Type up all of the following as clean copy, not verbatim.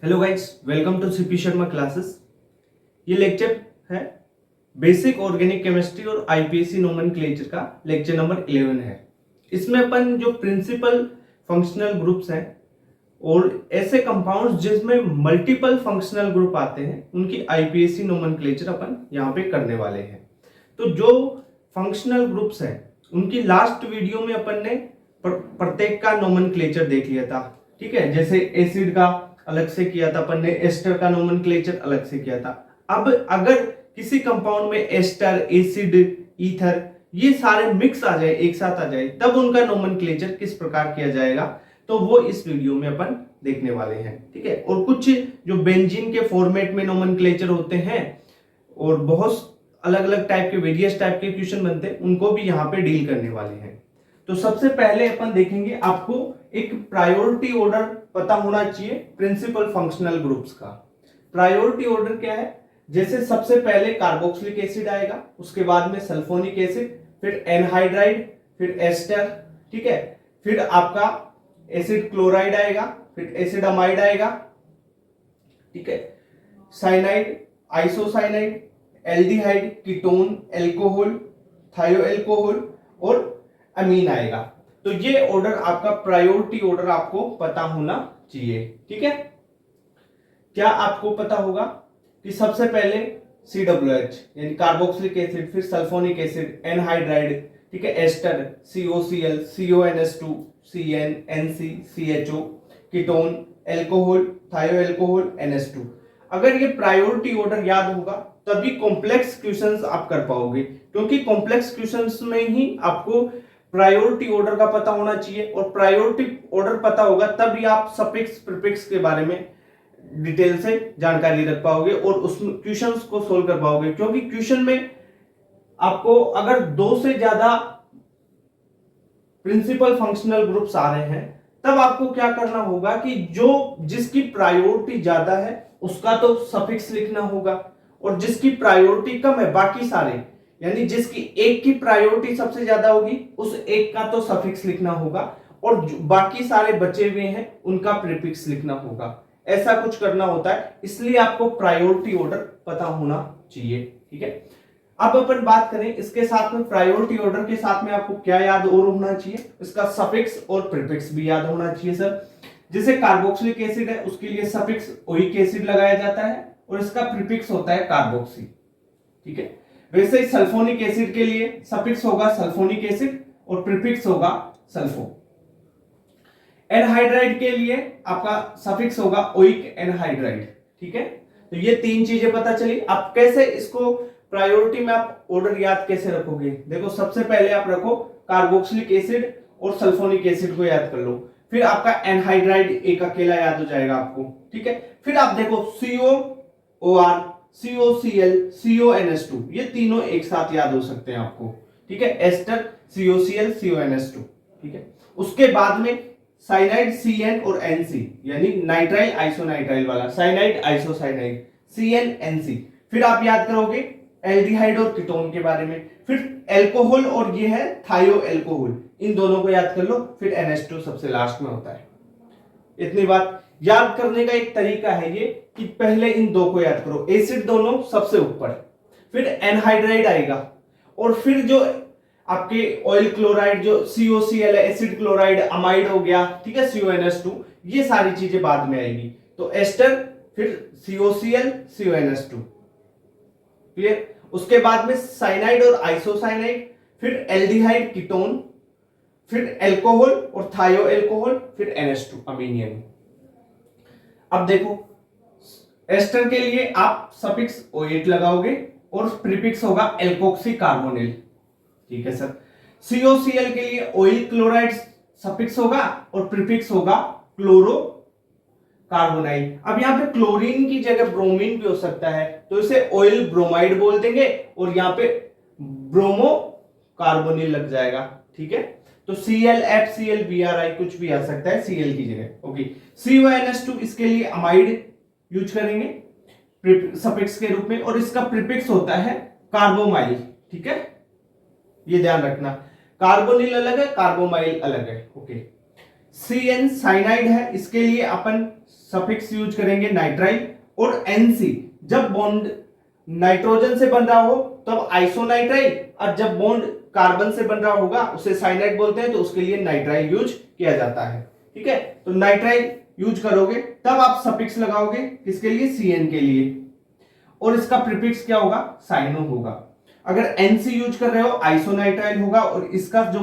Hello guys, welcome to CP Sharma classes. ये lecture है basic organic chemistry और IPSC nomenclature का लेक्चर नंबर 11 है। इसमें अपन जो प्रिंसिपल फंक्शनल ग्रुप्स हैं और ऐसे कंपाउंड्स जिसमें मल्टीपल फंक्शनल ग्रुप आते हैं उनकी आईपीएससी नोमेनक्लेचर अपन यहाँ पे करने वाले हैं। तो जो फंक्शनल ग्रुप्स हैं उनकी लास्ट वीडियो में अपन ने प्रत्येक का नोमेनक्लेचर देख लिया था, ठीक है। जैसे एसिड का अलग से किया था अपन ने, एस्टर का नोमेनक्लेचर अलग से किया था। अब अगर किसी कंपाउंड में एस्टर, एसिड, ईथर ये सारे मिक्स आ जाए, एक साथ आ जाए, तब उनका नोमेनक्लेचर किस प्रकार किया जाएगा तो वो इस वीडियो में अपन देखने वाले हैं, ठीक है। और कुछ जो बेंजीन के फॉर्मेट में नोमेनक्लेचर होते हैं और बहुत अलग अलग टाइप के वेरियस टाइप के क्वेश्चन बनते हैं, उनको भी यहाँ पे डील करने वाले हैं। तो सबसे पहले अपन देखेंगे, आपको एक प्रायोरिटी ऑर्डर पता होना चाहिए प्रिंसिपल फंक्शनल ग्रुप्स का। प्रायोरिटी ऑर्डर क्या है? जैसे सबसे पहले कार्बोक्सिलिक एसिड आएगा, उसके बाद में सल्फोनिक एसिड, फिर एनहाइड्राइड, फिर एस्टर, ठीक है। फिर आपका एसिड क्लोराइड आएगा, फिर एसिड अमाइड आएगा, ठीक है। Cyanide, isocyanide, aldehyde, ketone, alcohol, thioalcohol और अमीन आएगा। तो ये ऑर्डर आपका प्रायोरिटी ऑर्डर आपको पता होना चाहिए, ठीक है। क्या आपको पता होगा कि सबसे पहले COOH यानी कार्बोक्सिलिक एसिड, फिर सल्फोनिक एसिड, एनहाइड्राइड, ठीक है, ester, COCl, CONS2, CN, NC, CHO, ketone, alcohol, thioalcohol, NH2। अगर ये प्रायोरिटी ऑर्डर याद होगा तभी कॉम्प्लेक्स क्वेश्चंस आप कर पाओगे, क्योंकि कॉम्प्लेक्स क्वेश्चंस में ही आपको प्रायोरिटी ऑर्डर का पता होना चाहिए। और प्रायोरिटी ऑर्डर पता होगा तभी आप सफिक्स प्रीफिक्स के बारे में डिटेल से जानकारी रख पाओगे और उस क्वेश्चंस को सोल्व कर पाओगे। क्योंकि क्वेश्चन में आपको अगर दो से ज्यादा प्रिंसिपल फंक्शनल ग्रुप्स आ रहे हैं तब आपको क्या करना होगा कि जो जिसकी प्रायोरिटी ज्यादा है उसका तो सफिक्स लिखना होगा, और जिसकी प्रायोरिटी कम है बाकी सारे, यानी जिसकी एक की प्रायोरिटी सबसे ज्यादा होगी उस एक का तो सफिक्स लिखना होगा, और बाकी सारे बचे हुए हैं उनका प्रीफिक्स लिखना होगा। ऐसा कुछ करना होता है, इसलिए आपको प्रायोरिटी ऑर्डर पता होना चाहिए, ठीक है। अब अपन बात करें इसके साथ में, प्रायोरिटी ऑर्डर के साथ में आपको क्या याद और होना चाहिए? इसका सफिक्स और प्रीफिक्स भी याद होना चाहिए सर। जैसे कार्बोक्सिलिक एसिड है उसके लिए सफिक्स ओइक एसिड लगाया जाता है और इसका प्रीफिक्स होता है कार्बोक्सी, ठीक है। वैसे ही सल्फोनिक एसिड के लिए सफिक्स होगा सल्फोनिक एसिड और प्रीफिक्स होगा सल्फो। एनहाइड्राइड के लिए आपका सफिक्स होगा ओइक एनहाइड्राइड, ठीक है। तो ये तीन चीजें पता चली। आप कैसे इसको प्रायोरिटी में आप ऑर्डर याद कैसे रखोगे? देखो, सबसे पहले आप रखो कार्बोक्सिलिक एसिड और सल्फोनिक एसिड को याद कर लो, फिर आपका एनहाइड्राइड एक अकेला याद हो जाएगा आपको, ठीक है। फिर आप देखो COOR, COCl, CONS2 ये तीनों एक साथ याद हो सकते हैं आपको, ठीक है। एस्टर, COCl, CONS2, ठीक है। उसके बाद में साइनाइड CN और NC यानी नाइट्राइल आइसोनाइट्राइल वाला, साइनाइड आइसोसाइनाइड, CN NC। फिर आप याद करोगे एल्डिहाइड और कीटोन के बारे में, फिर एल्कोहल और ये है थायोएल्कोहल, इन दोनों को याद कर लो, फिर NH2 सबसे लास्ट में होता है। इतनी बात याद करने का एक तरीका है ये कि पहले इन दो को याद करो, एसिड दोनों सबसे ऊपर, फिर एनहाइड्राइड आएगा, और फिर जो आपके ऑयल क्लोराइड जो COCl है, एसिड क्लोराइड, अमाइड हो गया, ठीक है, CONS2, ये सारी चीजें बाद में आएगी। तो एस्टर, फिर COCl, CONS2, क्लियर। उसके बाद में साइनाइड और आइसोसाइनाइड, फिर एल्डिहाइड, कीटोन, फिर एल्कोहल और थायोएल्कोहल, फिर NH2 अमीनियम। अब देखो, एस्टर के लिए आप सफिक्स OH लगाओगे और प्रीफिक्स होगा एल्कोक्सी कार्बोनिल, ठीक है सर। COCl के लिए ऑयल क्लोराइड सफिक्स होगा और प्रीफिक्स होगा क्लोरो कार्बोनाइल। अब यहाँ पे क्लोरीन की जगह ब्रोमीन भी हो सकता है, तो इसे ऑयल ब्रोमाइड बोल देंगे और यहाँ पे ब्रोमो कार्बोनिल लग जाएगा, ठीक है। तो Cl, FCl, Bri कुछ भी आ सकता है Cl की जगह, ओके। CONS2 इसके लिए अमाइड यूज करेंगे सफिक्स के रूप में, और इसका प्रीफिक्स होता है कार्बोमाइल, ठीक है। ये ध्यान रखना, कार्बोनिल अलग है, कार्बोमाइल अलग है, ओके। CN साइनाइड है, इसके लिए अपन सफिक्स यूज करेंगे नाइट्राइल, और एनसी जब बॉन्ड नाइट्रोजन से बन रहा हो तब आइसोनाइट्राइल, और जब बॉन्ड कार्बन से बन रहा होगा उसे साइनाइड बोलते हैं, तो उसके लिए नाइट्राइल यूज किया जाता है। ठीक है, तो नाइट्राइल यूज करोगे तब आप सफिक्स लगाओगे, किसके लिए, सीएन के लिए, और इसका प्रीफिक्स क्या होगा, साइनो होगा। अगर एनसी यूज कर रहे हो आइसोनाइट्राइल होगा, और इसका जो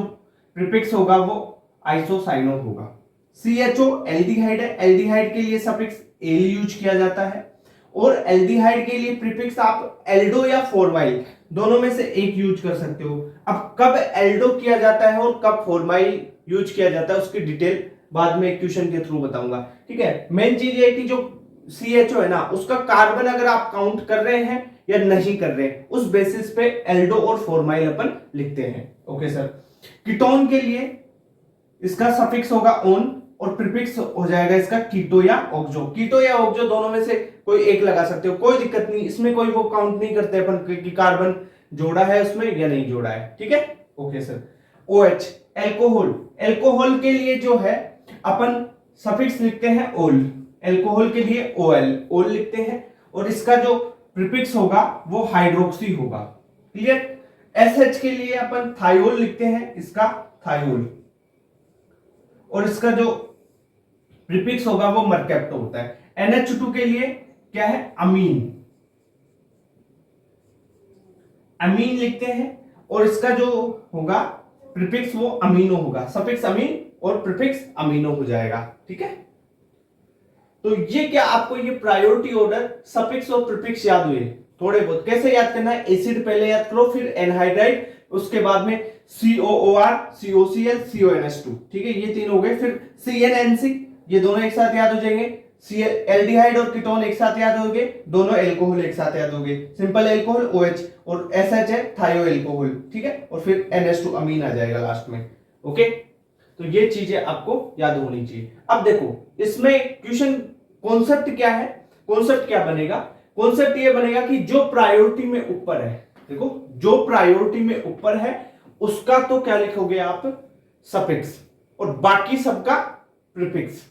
प्रीफिक्स होगा वो आइसोसाइनो होगा। सीएचओ एल्डिहाइड है, एल्डिहाइड के लिए सफिक्स एल यूज किया जाता है, और एल्डिहाइड के लिए प्रीफिक्स आप एल्डो या फॉर्माइल दोनों में से एक यूज कर सकते हो। अब कब एल्डो किया जाता है और कब फॉर्माइल यूज किया जाता है उसकी डिटेल बाद में एक क्वेश्चन के थ्रू बताऊंगा। ठीक है, मेन चीज ये है कि जो CHO है ना, उसका कार्बन अगर आप काउंट कर रहे हैं या नहीं कर रहे हैं, उस बेसिस पे एल्डो और फॉर्माइल अपन लिखते हैं। Okay sir. कीटोन के लिए इसका सफिक्स होगा ओन, और प्रीफिक्स हो जाएगा इसका कीटो या ऑक्सो। कीटो या ऑक्सो दोनों में से कोई एक लगा सकते हो, कोई दिक्कत नहीं, इसमें कोई वो काउंट नहीं करते अपन कि कार्बन जोड़ा है उसमें या नहीं जोड़ा है। ठीक है, okay sir. OH alcohol, alcohol के लिए जो है अपन सफिक्स लिखते हैं ओल, एल्कोहल के लिए OL ओल लिखते हैं, और इसका जो प्रीफिक्स होगा वो हाइड्रोक्सी होगा। क्लियर। SH के लिए अपन थायोल लिखते हैं, इसका थायोल, और इसका जो प्रीफिक्स होगा वो मर्कैप्टो होता है। NH2 के लिए क्या है, अमीन, अमीन लिखते हैं, और इसका जो होगा प्रीफिक्स वो अमीनो होगा, सफिक्स अमीन और प्रीफिक्स अमीनो हो जाएगा। ठीक है, तो ये क्या आपको ये प्रायोरिटी ऑर्डर सफिक्स और प्रीफिक्स याद हुए थोड़े बहुत। कैसे याद करना है, एसिड पहले याद करो, फिर एनहाइड्राइड, उसके बाद में COOR, COCl, CONH2। ठीक है, ये तीन हो गए। फिर CNNC, ये दोनों एक साथ याद हो जाएंगे। एल्डिहाइड और कीटोन एक साथ याद हो गए, दोनों एल्कोहल एक साथ याद हो गए, सिंपल एल्कोहल OH, और SH है थायो एल्कोहल। ठीक है, और फिर NH2 अमीन आ जाएगा लास्ट में। ओके, तो ये चीजें आपको याद होनी चाहिए। अब देखो इसमें क्वेश्चन कॉन्सेप्ट क्या है, कॉन्सेप्ट क्या बनेगा, कॉन्सेप्ट ये बनेगा कि जो प्रायोरिटी में ऊपर है, देखो जो प्रायोरिटी में ऊपर है उसका तो क्या लिखोगे आप, सफिक्स, और बाकी सबका प्रीफिक्स।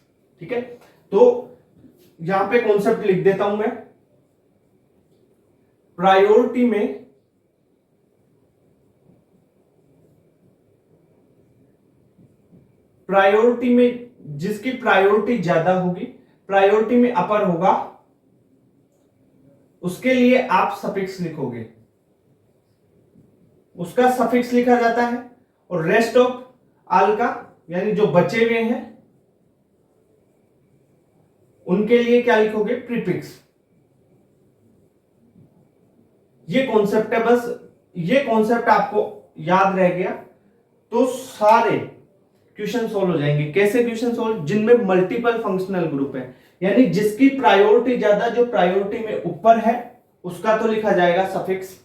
ठीक है, तो यहां पे कॉन्सेप्ट लिख देता हूं मैं। प्रायोरिटी में जिसकी प्रायोरिटी ज्यादा होगी, प्रायोरिटी में अपर होगा, उसके लिए आप सफिक्स लिखोगे, उसका सफिक्स लिखा जाता है, और रेस्ट ऑफ आल का यानी जो बचे हुए हैं उनके लिए क्या लिखोगे, प्रीफिक्स। ये कॉन्सेप्ट है, बस ये कॉन्सेप्ट आपको याद रह गया तो सारे क्वेश्चन सोल्व हो जाएंगे। कैसे क्वेश्चन सोल्व, जिनमें मल्टीपल फंक्शनल ग्रुप है, यानी जिसकी प्रायोरिटी ज्यादा, जो प्रायोरिटी में ऊपर है उसका तो लिखा जाएगा सफिक्स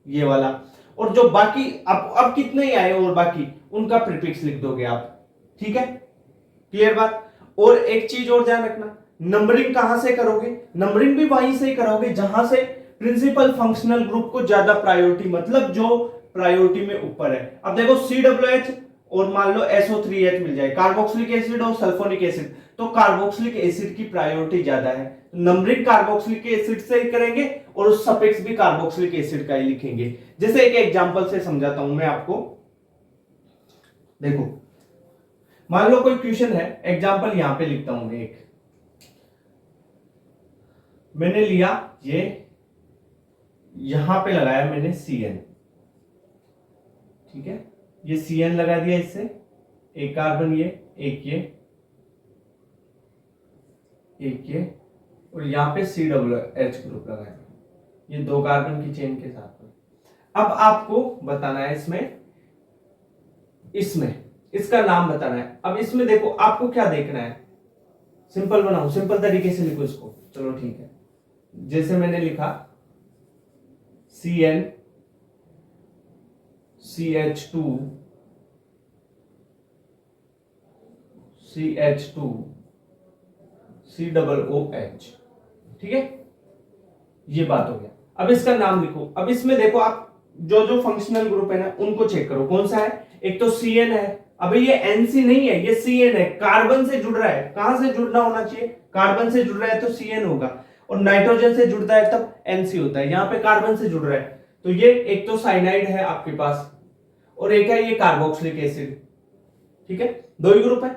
ये वाला, और जो बाकी अब कितने ही आए और बाकी उनका प्रीफिक्स लिख दोगे आप। ठीक है, क्लियर बात। और एक चीज और ध्यान रखना, नंबरिंग कहां से करोगे, नंबरिंग भी वहीं से ही करोगे जहां से प्रिंसिपल फंक्शनल ग्रुप को ज्यादा प्रायोरिटी, मतलब जो प्रायोरिटी में ऊपर है। अब देखो COH और मान लो SO3H मिल जाए, कार्बोक्सिलिक एसिड और सल्फोनिक एसिड, तो कार्बोक्सिलिक एसिड की प्रायोरिटी ज्यादा है, नंबरिंग कार्बोक्सिलिक एसिड से ही करेंगे और उस सफिक्स भी कार्बोक्सिलिक एसिड का ही लिखेंगे। जैसे एक एग्जांपल से समझाता हूं मैं आपको। देखो मान लो कोई क्वेश्चन है, एग्जांपल यहां पे लिखता हूं मैं एक, मैंने लिया ये, यहां पे लगाया मैंने CN। ठीक है, ये CN लगा दिया, इससे एक कार्बन ये, एक ये, और यहां पे COOH ग्रुप लगा दिया, ये दो कार्बन की चेन के साथ में। अब आपको बताना है इसमें इसका नाम बताना है। अब इसमें देखो आपको क्या देखना है, सिंपल बनाओ, सिंपल तरीके से लिखो इसको। चलो ठीक है, जैसे मैंने लिखा CN CH2 COOH। ठीक है, ये बात हो गया। अब इसका नाम लिखो। अब इसमें देखो आप जो जो फंक्शनल ग्रुप है ना उनको चेक करो, कौन सा है, एक तो CN है, अबे ये NC नहीं है, ये CN है, कार्बन से जुड़ रहा है। कहां से जुड़ना होना चाहिए? कार्बन से जुड़ रहा है तो CN होगा, और नाइट्रोजन से जुड़ता है तब NC होता है। यहाँ पे कार्बन से जुड़ रहा है तो ये एक तो साइनाइड है आपके पास, और एक है ये कार्बोक्सिलिक एसिड। ठीक है, दो ही ग्रुप है।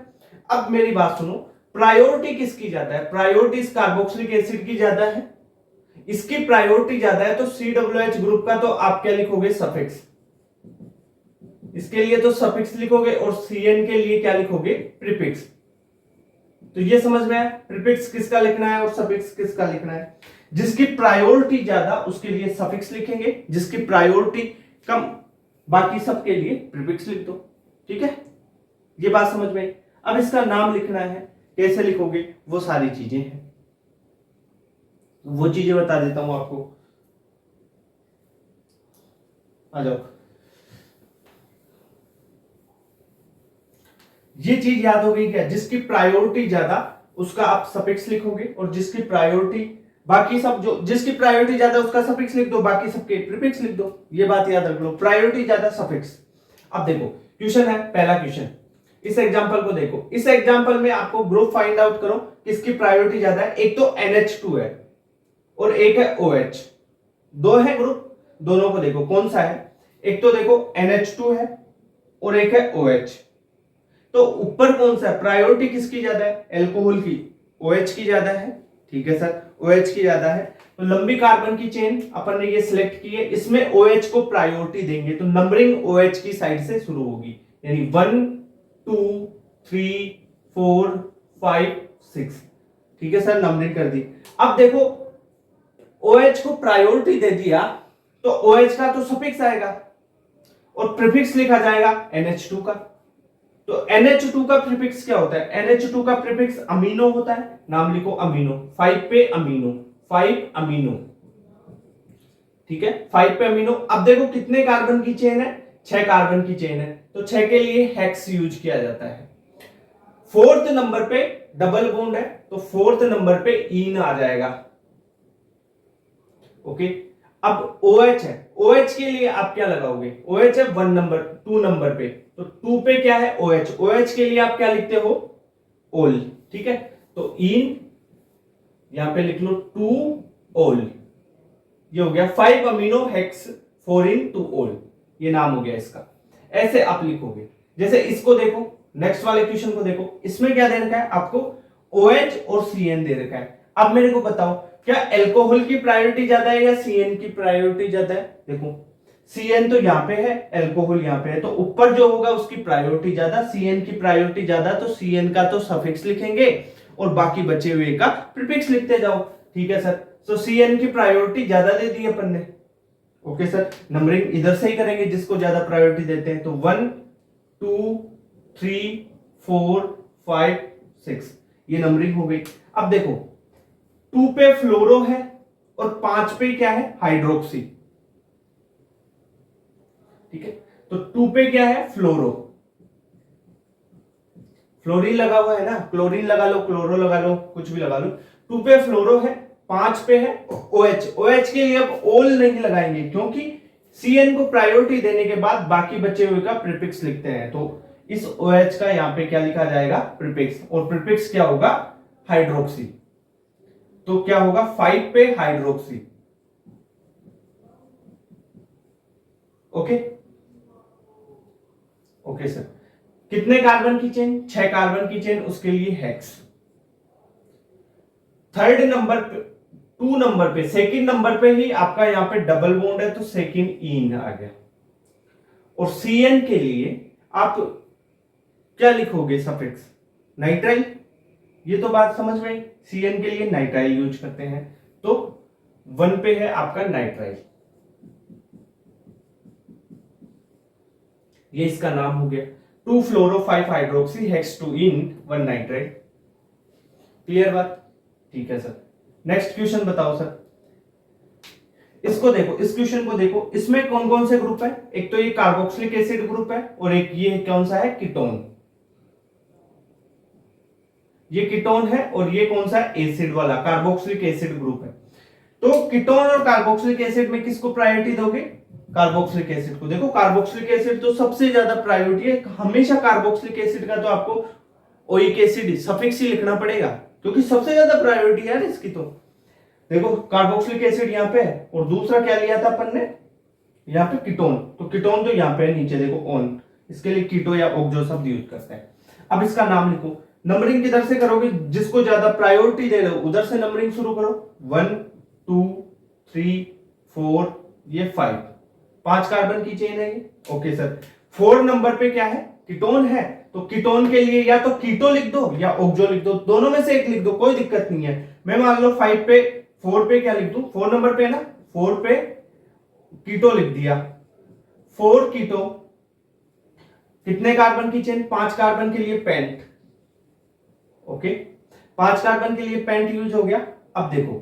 अब मेरी बात सुनो, प्रायोरिटी किसकी ज्यादा है? प्रायोरिटी इस कार्बोक्सिलिक एसिड की ज्यादा है, इसकी प्रायोरिटी ज्यादा है, तो COOH ग्रुप का तो आप क्या लिखोगे? सफिक्स। इसके लिए तो सफिक्स लिखोगे, और CN के लिए क्या लिखोगे? प्रीफिक्स। तो ये समझ में आया, प्रीफिक्स किसका लिखना है और सफिक्स किसका लिखना है। जिसकी प्रायोरिटी ज्यादा उसके लिए सफिक्स लिखेंगे, जिसकी प्रायोरिटी कम बाकी सबके लिए प्रीफिक्स लिख दो। ठीक है, ये बात समझ में आई। अब इसका नाम लिखना है, कैसे लिखोगे वो सारी चीजें हैं, वो चीजें बता देता हूं आपको। आ जाओ, ये चीज याद हो गई क्या? जिसकी प्रायोरिटी ज्यादा उसका आप सफिक्स लिखोगे, और जिसकी प्रायोरिटी बाकी सब जो जिसकी प्रायोरिटी ज्यादा उसका सफिक्स लिख दो, बाकी सबके प्रीफिक्स लिख दो। ये बात याद रख लो, प्रायोरिटी ज्यादा सफिक्स। अब देखो क्वेश्चन है, पहला क्वेश्चन, इस एग्जांपल को देखो। इस एग्जांपल में आपको ग्रुप फाइंड आउट करो किसकी प्रायोरिटी ज्यादा है। एक तो NH2 है और एक है OH, दो है ग्रुप, दोनों को देखो कौन सा है। एक तो देखो NH2 है और एक है OH, तो ऊपर कौन सा है? प्रायोरिटी किसकी ज्यादा है? एल्कोहल की, OH की ज्यादा है। ठीक है सर, OH की ज्यादा है, तो लंबी कार्बन की चेन अपन ने ये सिलेक्ट की है, इसमें OH को प्रायोरिटी देंगे, तो नंबरिंग OH की साइड से शुरू होगी, यानी 1 2 3 4 5 6। ठीक है सर, नंबरिंग कर दी। अब देखो OH को प्रायोरिटी दे दिया तो OH का तो सफिक्स आएगा और प्रीफिक्स लिखा जाएगा NH2 का। तो NH2 का प्रीफिक्स क्या होता है? NH2 का प्रीफिक्स अमीनो होता है, नाम लिखो अमीनो, 5 पे अमीनो, 5 अमीनो। ठीक है, 5 पे अमीनो। अब देखो कितने कार्बन की चेन है? 6 कार्बन की चेन है, तो 6 के लिए हेक्स यूज किया जाता है। फोर्थ नंबर पे डबल बॉन्ड है, तो फोर्थ नंबर पे इन आ जाएगा। ओके, अब OH है, OH के लिए आप क्या लगाओगे? OH है 1 नंबर, 2 नंबर पे, तो 2 पे क्या है? OH। OH के लिए आप क्या लिखते हो? ओल। ठीक है, तो इन यहां पे लिख लो 2 ओल, ये हो गया 5 अमीनो हेक्स 4 इन 2 ओल, ये नाम हो गया इसका। ऐसे आप लिखोगे। जैसे इसको देखो, नेक्स्ट वाले क्वेश्चन को देखो, इसमें क्या दे रखा है आपको? OH और CN दे रखा है। अब मेरे को बताओ, क्या एल्कोहल की प्रायोरिटी ज्यादा है या CN की प्रायोरिटी ज्यादा है? देखो CN तो यहां पे है, एल्कोहल यहां पे है, तो ऊपर जो होगा उसकी प्रायोरिटी ज्यादा, CN की प्रायोरिटी ज्यादा, तो CN का तो सफिक्स लिखेंगे और बाकी बचे हुए का प्रीफिक्स लिखते जाओ। ठीक है सर, तो CN की प्रायोरिटी ज्यादा दे दी अपन ने। ओके सर, नंबरिंग इधर से ही करेंगे जिसको ज्यादा प्रायोरिटी देते हैं, तो 1 2 3 4 5 6, ये नंबरिंग हो गई। अब देखो 2 पे फ्लोरो है और 5 पे क्या है? हाइड्रोक्सी। ठीक है, तो 2 पे क्या है? फ्लोरो, फ्लोरीन लगा हुआ है ना, क्लोरीन लगा लो, क्लोरो लगा लो, कुछ भी लगा लो। 2 पे फ्लोरो है, 5 पे है OH। OH के लिए अब ओल नहीं लगाएंगे क्योंकि CN को प्रायोरिटी देने के बाद बाकी बचे हुए का प्रीफिक्स लिखते हैं, तो इस OH का यहां पे क्या लिखा जाएगा? प्रीफिक्स, और प्रीफिक्स क्या होगा? हाइड्रोक्सी। तो क्या होगा? 5 पे हाइड्रोक्सी। Okay, okay sir. कितने कार्बन की चेन? 6 कार्बन की चेन, उसके लिए हेक्स। थर्ड नंबर पे, 2 नंबर पे, सेकंड नंबर पे ही आपका यहां पे डबल बॉन्ड है, तो सेकंड इन आ गया। और CN के लिए आप क्या लिखोगे? Suffix nitrile. ये तो बात समझ में आई, CN के लिए नाइट्राइल यूज करते हैं, तो 1 पे है आपका नाइट्राइल, ये इसका नाम हो गया। 2 फ्लोरो 5 हाइड्रोक्सी हेक्स 2 इन 1 नाइट्राइल। क्लियर बात? ठीक है सर, नेक्स्ट क्वेश्चन बताओ सर। इसको देखो, इस क्वेश्चन को देखो, इसमें कौन कौन से ग्रुप है? एक तो ये कार्बोक्सिलिक एसिड ग्रुप है, और एक ये कौन सा है? कीटोन। ये कीटोन है, और ये कौन सा है? एसिड वाला कार्बोक्सिलिक एसिड ग्रुप है। तो कीटोन और कार्बोक्सिलिक एसिड में किसको प्रायोरिटी दोगे? कार्बोक्सिलिक एसिड को। देखो कार्बोक्सिलिक एसिड तो सबसे ज्यादा प्रायोरिटी है, हमेशा कार्बोक्सिलिक एसिड का तो आपको ओइक एसिड सफिक्स ही लिखना पड़ेगा क्योंकि सबसे ज्यादा प्रायोरिटी है इसकी। तो देखो कार्बोक्सिलिक एसिड यहाँ पे है और दूसरा क्या लिया था अपन ने यहाँ पे कीटोन, तो कीटोन तो यहाँ पे है नीचे देखो ऑन, इसके लिए कीटो या ऑक्सो शब्द यूज करते हैं। अब इसका नाम लिखो, नंबरिंग किधर से करोगे? जिसको ज्यादा प्रायोरिटी दे रहे हो उधर से नंबरिंग शुरू करो। 1 2 3 4 ये 5, 5 कार्बन की चेन है ये। ओके सर, 4 नंबर पे क्या है? कीटोन है, तो कीटोन के लिए या तो कीटो लिख दो या ऑक्सो लिख दो, दोनों में से एक लिख दो, कोई दिक्कत नहीं है। मैं मान लो 5 पे 4 पे क्या लिख दूं? 4 नंबर पे ना, 4 पे कीटो लिख दिया। 4 कीटो, कितने कार्बन की चेन? 5 कार्बन के लिए पेंट। ओके, 5 कार्बन के लिए पेंट यूज हो गया। अब देखो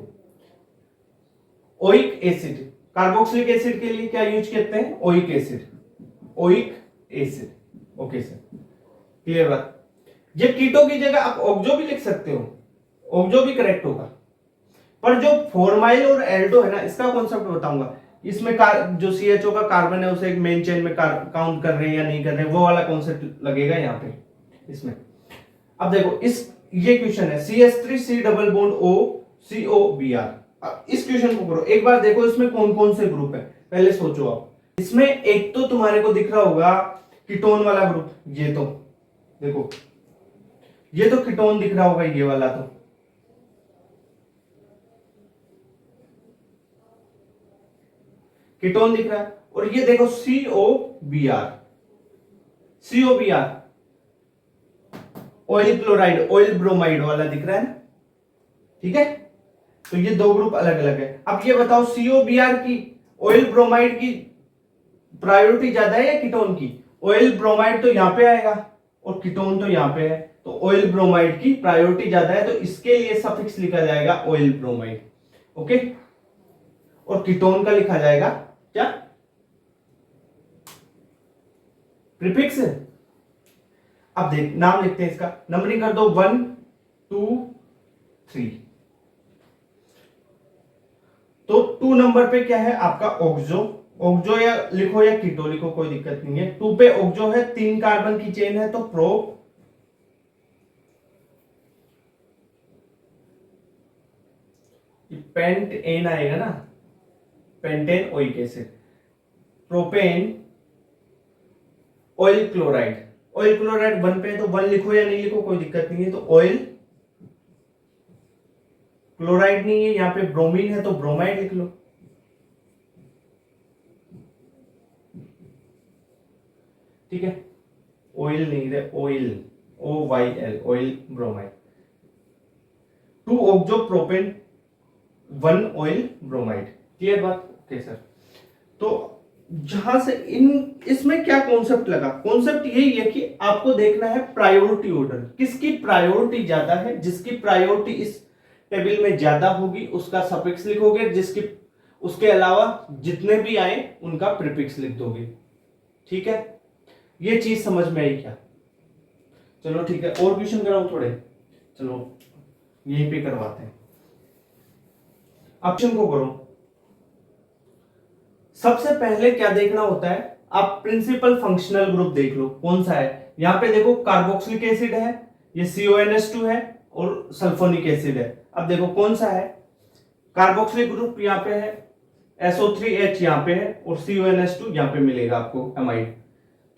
ओइक एसिड, कार्बोक्सिलिक एसिड के लिए क्या यूज करते हैं? Oic acid, oic acid. Okay sir, clear बात। ये कीटो की जगह आप ऑक्सो भी लिख सकते हो, ऑक्सो भी करेक्ट होगा, पर जो फॉर्माइल और एल्डो है ना, इसका कॉन्सेप्ट बताऊंगा। इसमें जो CHO का कार्बन है उसे एक मेन चेन में काउंट कर रहे हैं या नहीं कर रहे हैं, वो वाला कॉन्सेप्ट लगेगा यहाँ पे इसमें। अब देखो ये क्वेश्चन है CH3C double bond O COBr। अब इस क्वेश्चन को करो एक बार, देखो इसमें कौन कौन से ग्रुप है, पहले सोचो आप। इसमें एक तो तुम्हारे को दिख रहा होगा कीटोन वाला ग्रुप, ये तो देखो ये तो कीटोन दिख रहा होगा, ये वाला तो कीटोन दिख रहा है। और ये देखो COBr, oil chloride, oil bromide वाला दिख रहा है ना, ठीक है। तो ये दो ग्रुप अलग अलग है। अब ये बताओ COBr की, ऑयल ब्रोमाइड की प्रायोरिटी ज्यादा है या कीटोन की? ऑयल ब्रोमाइड तो यहां पे आएगा और कीटोन तो यहां पे है, तो ऑयल ब्रोमाइड की प्रायोरिटी ज्यादा है, तो इसके लिए सफिक्स लिखा जाएगा ऑयल ब्रोमाइड। ओके, और कीटोन का लिखा जाएगा क्या? प्रीफिक्स। अब देख नाम लिखते हैं इसका, नंबरिंग कर दो 1 2 3। तो 2 नंबर पे क्या है आपका? ऑक्सो, ऑक्सो या लिखो या कीटो लिखो, कोई दिक्कत नहीं है। 2 पे ऑक्सो है, 3 कार्बन की चेन है, तो प्रो पेंट एन आएगा ना, pentane oic acid, propane oil chloride. Oil chloride 1 पे है तो 1 लिखो या नहीं लिखो, कोई दिक्कत नहीं है। तो ऑयल क्लोराइड नहीं है, यहां पे ब्रोमीन है तो ब्रोमाइड लिख लो, ठीक है। ऑयल नहीं है, oil OYL, oil bromide. 2 oxo propane 1 oil bromide, clear बात? ओके सर, तो जहां से इसमें क्या कॉन्सेप्ट लगा? कॉन्सेप्ट यही है कि आपको देखना है प्रायोरिटी ऑर्डर, किसकी प्रायोरिटी ज्यादा है। जिसकी प्रायोरिटी इस टेबल में ज्यादा होगी उसका सफिक्स लिखोगे, जिसकी उसके अलावा जितने भी आए उनका प्रीफिक्स लिख दोगे, ठीक है। ये चीज समझ में आई क्या? चलो ठीक है, और क्वेश्चन कराओ थोड़े, चलो यहीं पे करवाते हैं। ऑप्शन को करो। सबसे पहले क्या देखना होता है? आप प्रिंसिपल फंक्शनल ग्रुप देख लो कौन सा है। यहां पे देखो कार्बोक्सिलिक एसिड है, ये CONS2 है और सल्फोनिक एसिड है। अब देखो कौन सा है? कार्बोक्सिलिक ग्रुप यहाँ पे है, SO3H यहाँ पे है और CONS2 यहाँ पे मिलेगा आपको एमाइड।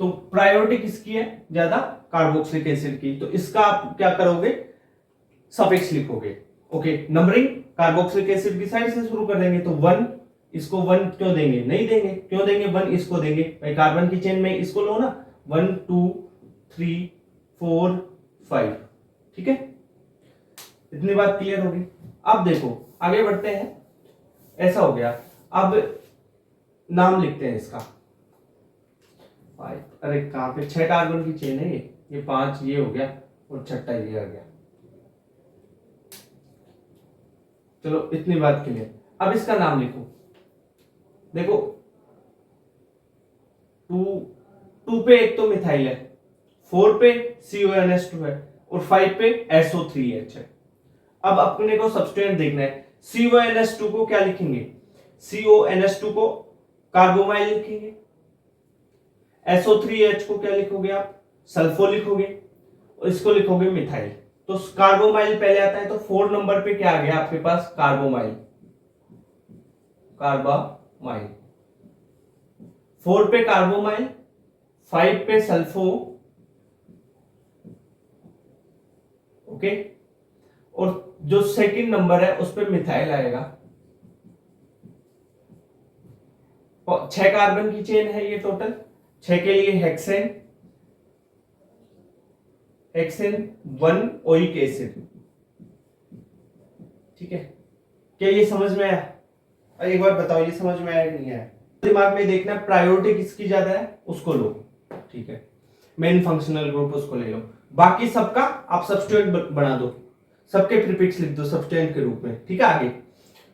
तो प्रायोरिटी किसकी है ज्यादा? कार्बोक्सिलिक एसिड की। तो इसका आप क्या करोगे? सफिक्स लिखोगे। ओके, नंबरिंग कार्बोक्सिलिक एसिड की साइड से शुरू कर देंगे, तो 1 इसको 1 क्यों देंगे? नहीं देंगे, क्यों देंगे? 1 इसको देंगे भाई, कार्बन की चेन में इसको लो ना, 1 2 3 4 5, ठीक है। इतनी बात क्लियर होगी। अब देखो आगे बढ़ते हैं, ऐसा हो गया। अब नाम लिखते हैं इसका 5, अरे कहां पे 6 कार्बन की चेन है ये 5 ये हो गया और छठा ये आ गया। चलो इतनी बात क्लियर। अब इसका नाम लिखो, देखो 2 पे एक तो मिथाइल है, 4 पे CONS2 है और 5 पे SO3H है। अब अपने को सब्स्टिट्यूएंट देखना है। CONS2 को क्या लिखेंगे, CONS2 को कार्बोमाइल लिखेंगे। SO3H को क्या लिखोगे आप, सल्फो लिखोगे, और इसको लिखोगे मिथाइल। तो कार्बोमाइल पहले आता है, तो 4 नंबर पे क्या आ गया आपके पास, कार्बोमाइल, कार्बामाइल। 4 पे कार्बोमाइल, 5 पे सल्फो, ओके, और जो सेकंड नंबर है उस पे मिथाइल आएगा। 6 कार्बन की चेन है ये टोटल, 6 के लिए हेक्सेन, हेक्सेन 1 ओइक एसिड। ठीक है, क्या ये समझ में आया? एक बार बताओ ये समझ में आया कि नहीं आया? दिमाग में देखना प्रायोरिटी किसकी ज्यादा है उसको लो, ठीक है, मेन फंक्शनल ग्रुप उसको ले लो, बाकी सबका आप सब्स्टिट्यूएंट बना दो, सबके प्रीफिक्स लिख दो सब्स्टिट्यूएंट के रूप में। ठीक है, आगे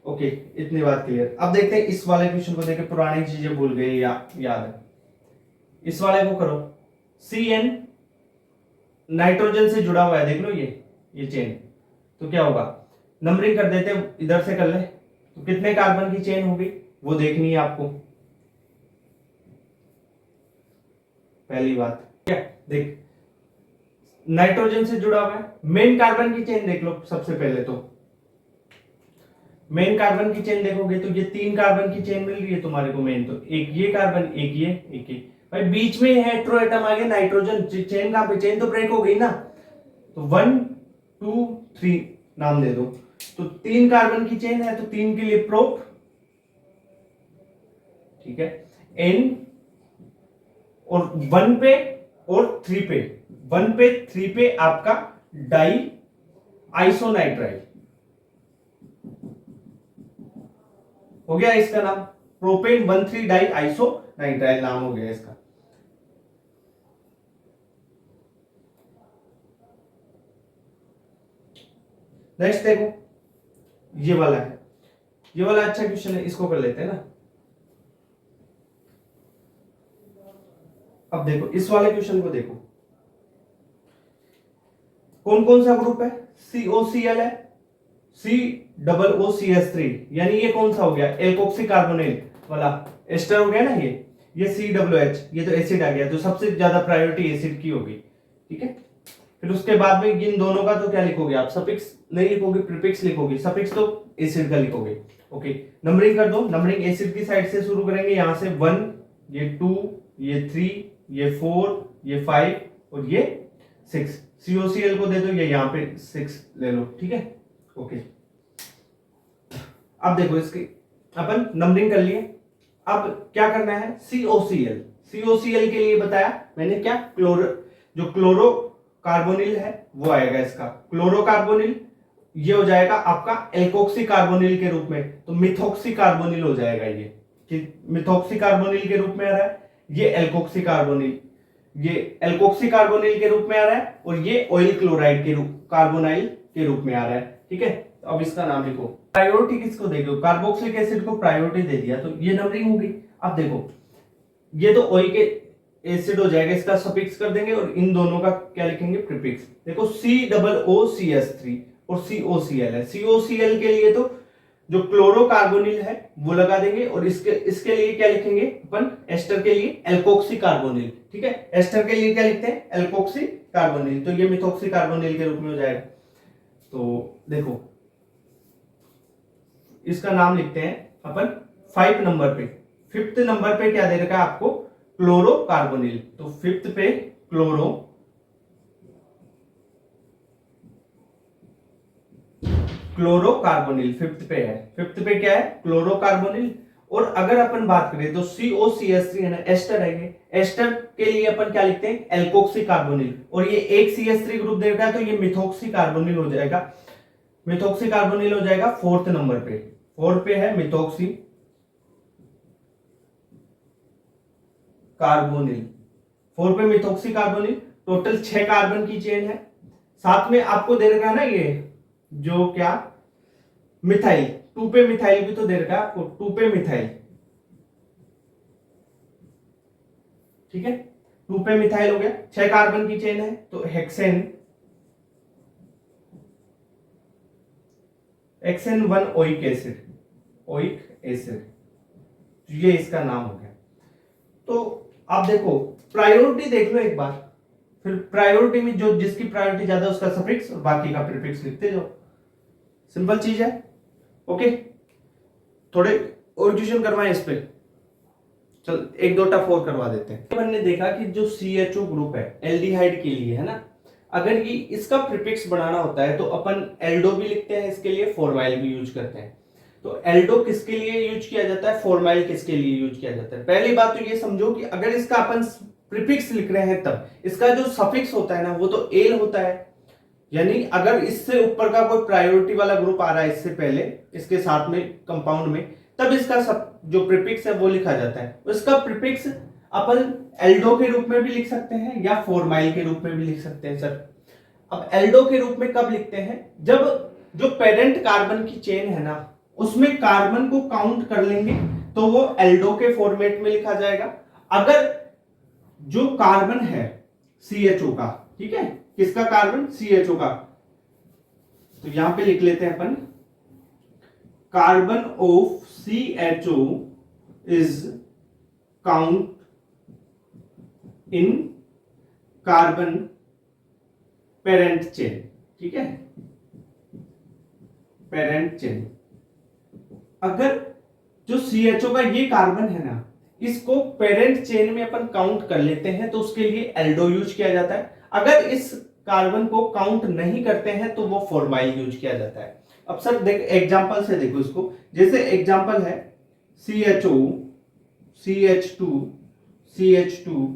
ओके, इतनी बात क्लियर। अब देखते हैं इस वाले क्वेश्चन को, देखें पुरानी चीजें भूल गए या याद है। इस वाले को करो, CN नाइट्रोजन से जुड़ा हुआ है, देख लो ये चेन, तो क्या होगा, नंबरिंग कर देते हैं, इधर से कर ले, तो कितने कार्बन की चेन होगी वो देखनी है आपको। पहली बात क्या, देख नाइट्रोजन से जुड़ा हुआ है, मेन कार्बन की चेन देख लो सबसे पहले। तो मेन कार्बन की चेन देखोगे तो ये 3 कार्बन की चेन मिल रही है तुम्हारे को मेन, तो एक ये कार्बन, एक ये भाई बीच में हेटेरो एटम आ गया नाइट्रोजन, चेन कहां पे, चेन तो ब्रेक हो गई ना, तो 1 2 3 नाम दे दो। तो 3 कार्बन की चेन है, तो 3 के लिए प्रोप, ठीक है, N, और 1 पे और 3 पे, 1 पे 3 पे आपका डाई आइसोनाइट्राइल हो गया, इसका नाम प्रोपेन 1,3 डाई आइसोनाइट्राइल नाम हो गया इसका। नेक्स्ट देखो, ये वाला है, ये वाला अच्छा क्वेश्चन है, इसको कर लेते हैं ना। अब देखो इस वाले क्वेश्चन को देखो, कौन कौन सा ग्रुप है, COCl है, COOCH3, यानी ये कौन सा हो गया, एल्कोक्सी कार्बोनिल वाला एस्टर हो गया ना, ये COOH, ये तो एसिड आ गया, तो सबसे ज्यादा प्रायोरिटी एसिड की होगी। ठीक है, फिर उसके बाद में इन दोनों का तो क्या लिखोगे आप, सफिक्स नहीं लिखोगे, प्रीफिक्स लिखोगे, सफिक्स तो एसिड का लिखोगे। ओके, नंबरिंग कर दो, नंबरिंग एसिड की साइड से शुरू करेंगे, यहां से 1, ये 2, ये 3, ये 4, ये 5 और ये 6। COCl को दे दो, ये यहां पे 6 ले लो। ठीक है, ओके, अब देखो इसकी अपन नंबरिंग कर लिए, अब क्या करना है, COCl के लिए बताया मैंने क्या, जो क्लोरो कार्बोनिल है वो आएगा, इसका क्लोरोकार्बोनिल, ये हो जाएगा आपका एल्कोक्सी कार्बोनिल के रूप में, तो मिथॉक्सी कार्बोनिल हो जाएगा ये, कि मिथॉक्सी कार्बोनिल के रूप में आ रहा है, ये एल्कोक्सी कार्बोनिल, ये एल्कोक्सी कार्बोनिल के रूप में आ रहा है, और ये ऑयल क्लोराइड के रूप, कार्बोनाइल के रूप में आ रहा है। ठीक है, तो अब इसका नाम लिखो, प्रायोरिटी किसको देंगे, कार्बोक्सिलिक एसिड को प्रायोरिटी दे दिया, तो ये नंबरिंग होगी। अब देखो ये तो ओई के एसिड हो जाएगा, इसका सफिक्स कर देंगे, और इन दोनों का क्या लिखेंगे, प्रीफिक्स। देखो COOCH3 और COCl है, COCl के लिए तो जो क्लोरोकार्बोनिल है वो लगा देंगे, और इसके लिए क्या लिखेंगे अपन, एस्टर के लिए एल्कोक्सी कार्बोनिल। ठीक है, एस्टर के लिए क्या लिखते हैं, एल्कोक्सी कार्बोनिल, तो ये मिथॉक्सी कार्बोनिल के रूप में हो जाएगा। तो देखो इसका नाम लिखते हैं अपन 5 नंबर पे, 5th नंबर पे क्या दे रखा है आपको, क्लोरोकार्बोनिल, तो 5th पे क्लोरोकार्बोनिल 5th पे है, 5th पे क्या है, क्लोरोकार्बोनिल। और अगर अपन बात करें तो COCH3 है ना, एस्टर है, ये एस्टर के लिए अपन क्या लिखते हैं, एल्कोक्सी कार्बोनिल, और ये एक CH3 ग्रुप दे रखा है, तो ये मिथॉक्सी कार्बोनिल हो जाएगा, मिथॉक्सी कार्बोनिल हो जाएगा 4th नंबर पे, 4 पे है मिथॉक्सी कार्बोनिल, 4 पे मिथॉक्सी कार्बोनिल, टोटल 6 कार्बन की चेन है, साथ में आपको दे रखा है ना ये जो क्या, मिथाइल, 2 पे मिथाइल भी तो दे रखा है आपको, 2 पे मिथाइल। ठीक है, 2 पे मिथाइल हो गया, 6 कार्बन की चेन है, तो hexane XN1 oic acid, oic acid, ये इसका नाम हो गया। तो आप देखो प्रायोरिटी देख लो एक बार, फिर प्रायोरिटी में जो जिसकी प्रायोरिटी ज्यादा उसका सफिक्स और बाकी का प्रीफिक्स लिखते जाओ, सिंपल चीज है। ओके, थोड़े और क्वेश्चन करवाएं इस पे, चल एक दो टफ और करवा देते हैं। हमने देखा कि जो CHO ग्रुप है एल्डिहाइड के लिए है ना, अगर ये इसका प्रीफिक्स बनाना होता है तो अपन एल्डो भी लिखते हैं, इसके लिए फॉर्माइल भी यूज करते हैं। तो एल्डो किसके लिए यूज किया जाता है, फॉर्माइल किसके लिए यूज किया जाता है। पहली बात तो ये समझो कि अगर इसका अपन प्रीफिक्स लिख रहे हैं तब इसका जो सफिक्स होता है ना वो तो एल होता है, यानी अगर इससे ऊपर का कोई प्रायोरिटी वाला ग्रुप आ रहा है इससे पहले इसके साथ में कंपाउंड में, तब इसका सब जो प्रीफिक्स है वो लिखा जाता है। इसका प्रीफिक्स अपन एल्डो के रूप में भी लिख सकते हैं या फॉर्माइल के रूप में भी लिख सकते हैं सर। अब एल्डो के रूप में कब लिखते हैं, जब जो पेरेंट कार्बन की चेन है ना उसमें कार्बन को काउंट कर लेंगे तो वो एल्डो के फॉर्मेट में लिखा जाएगा। अगर जो कार्बन है CHO का, ठीक है, किसका कार्बन, CHO का, तो यहां पे लिख लेते हैं अपन carbon of CHO is count in carbon parent chain, ठीक है, पेरेंट चेन। अगर जो CHO का ये कार्बन है ना इसको पेरेंट चेन में अपन काउंट कर लेते हैं तो उसके लिए एल्डो यूज किया जाता है। अगर इस कार्बन को काउंट नहीं करते हैं तो वो फॉर्माइल यूज किया जाता है। अब सर देख एग्जांपल से देखो इसको, जैसे एग्जांपल है CHO, CH2, CH2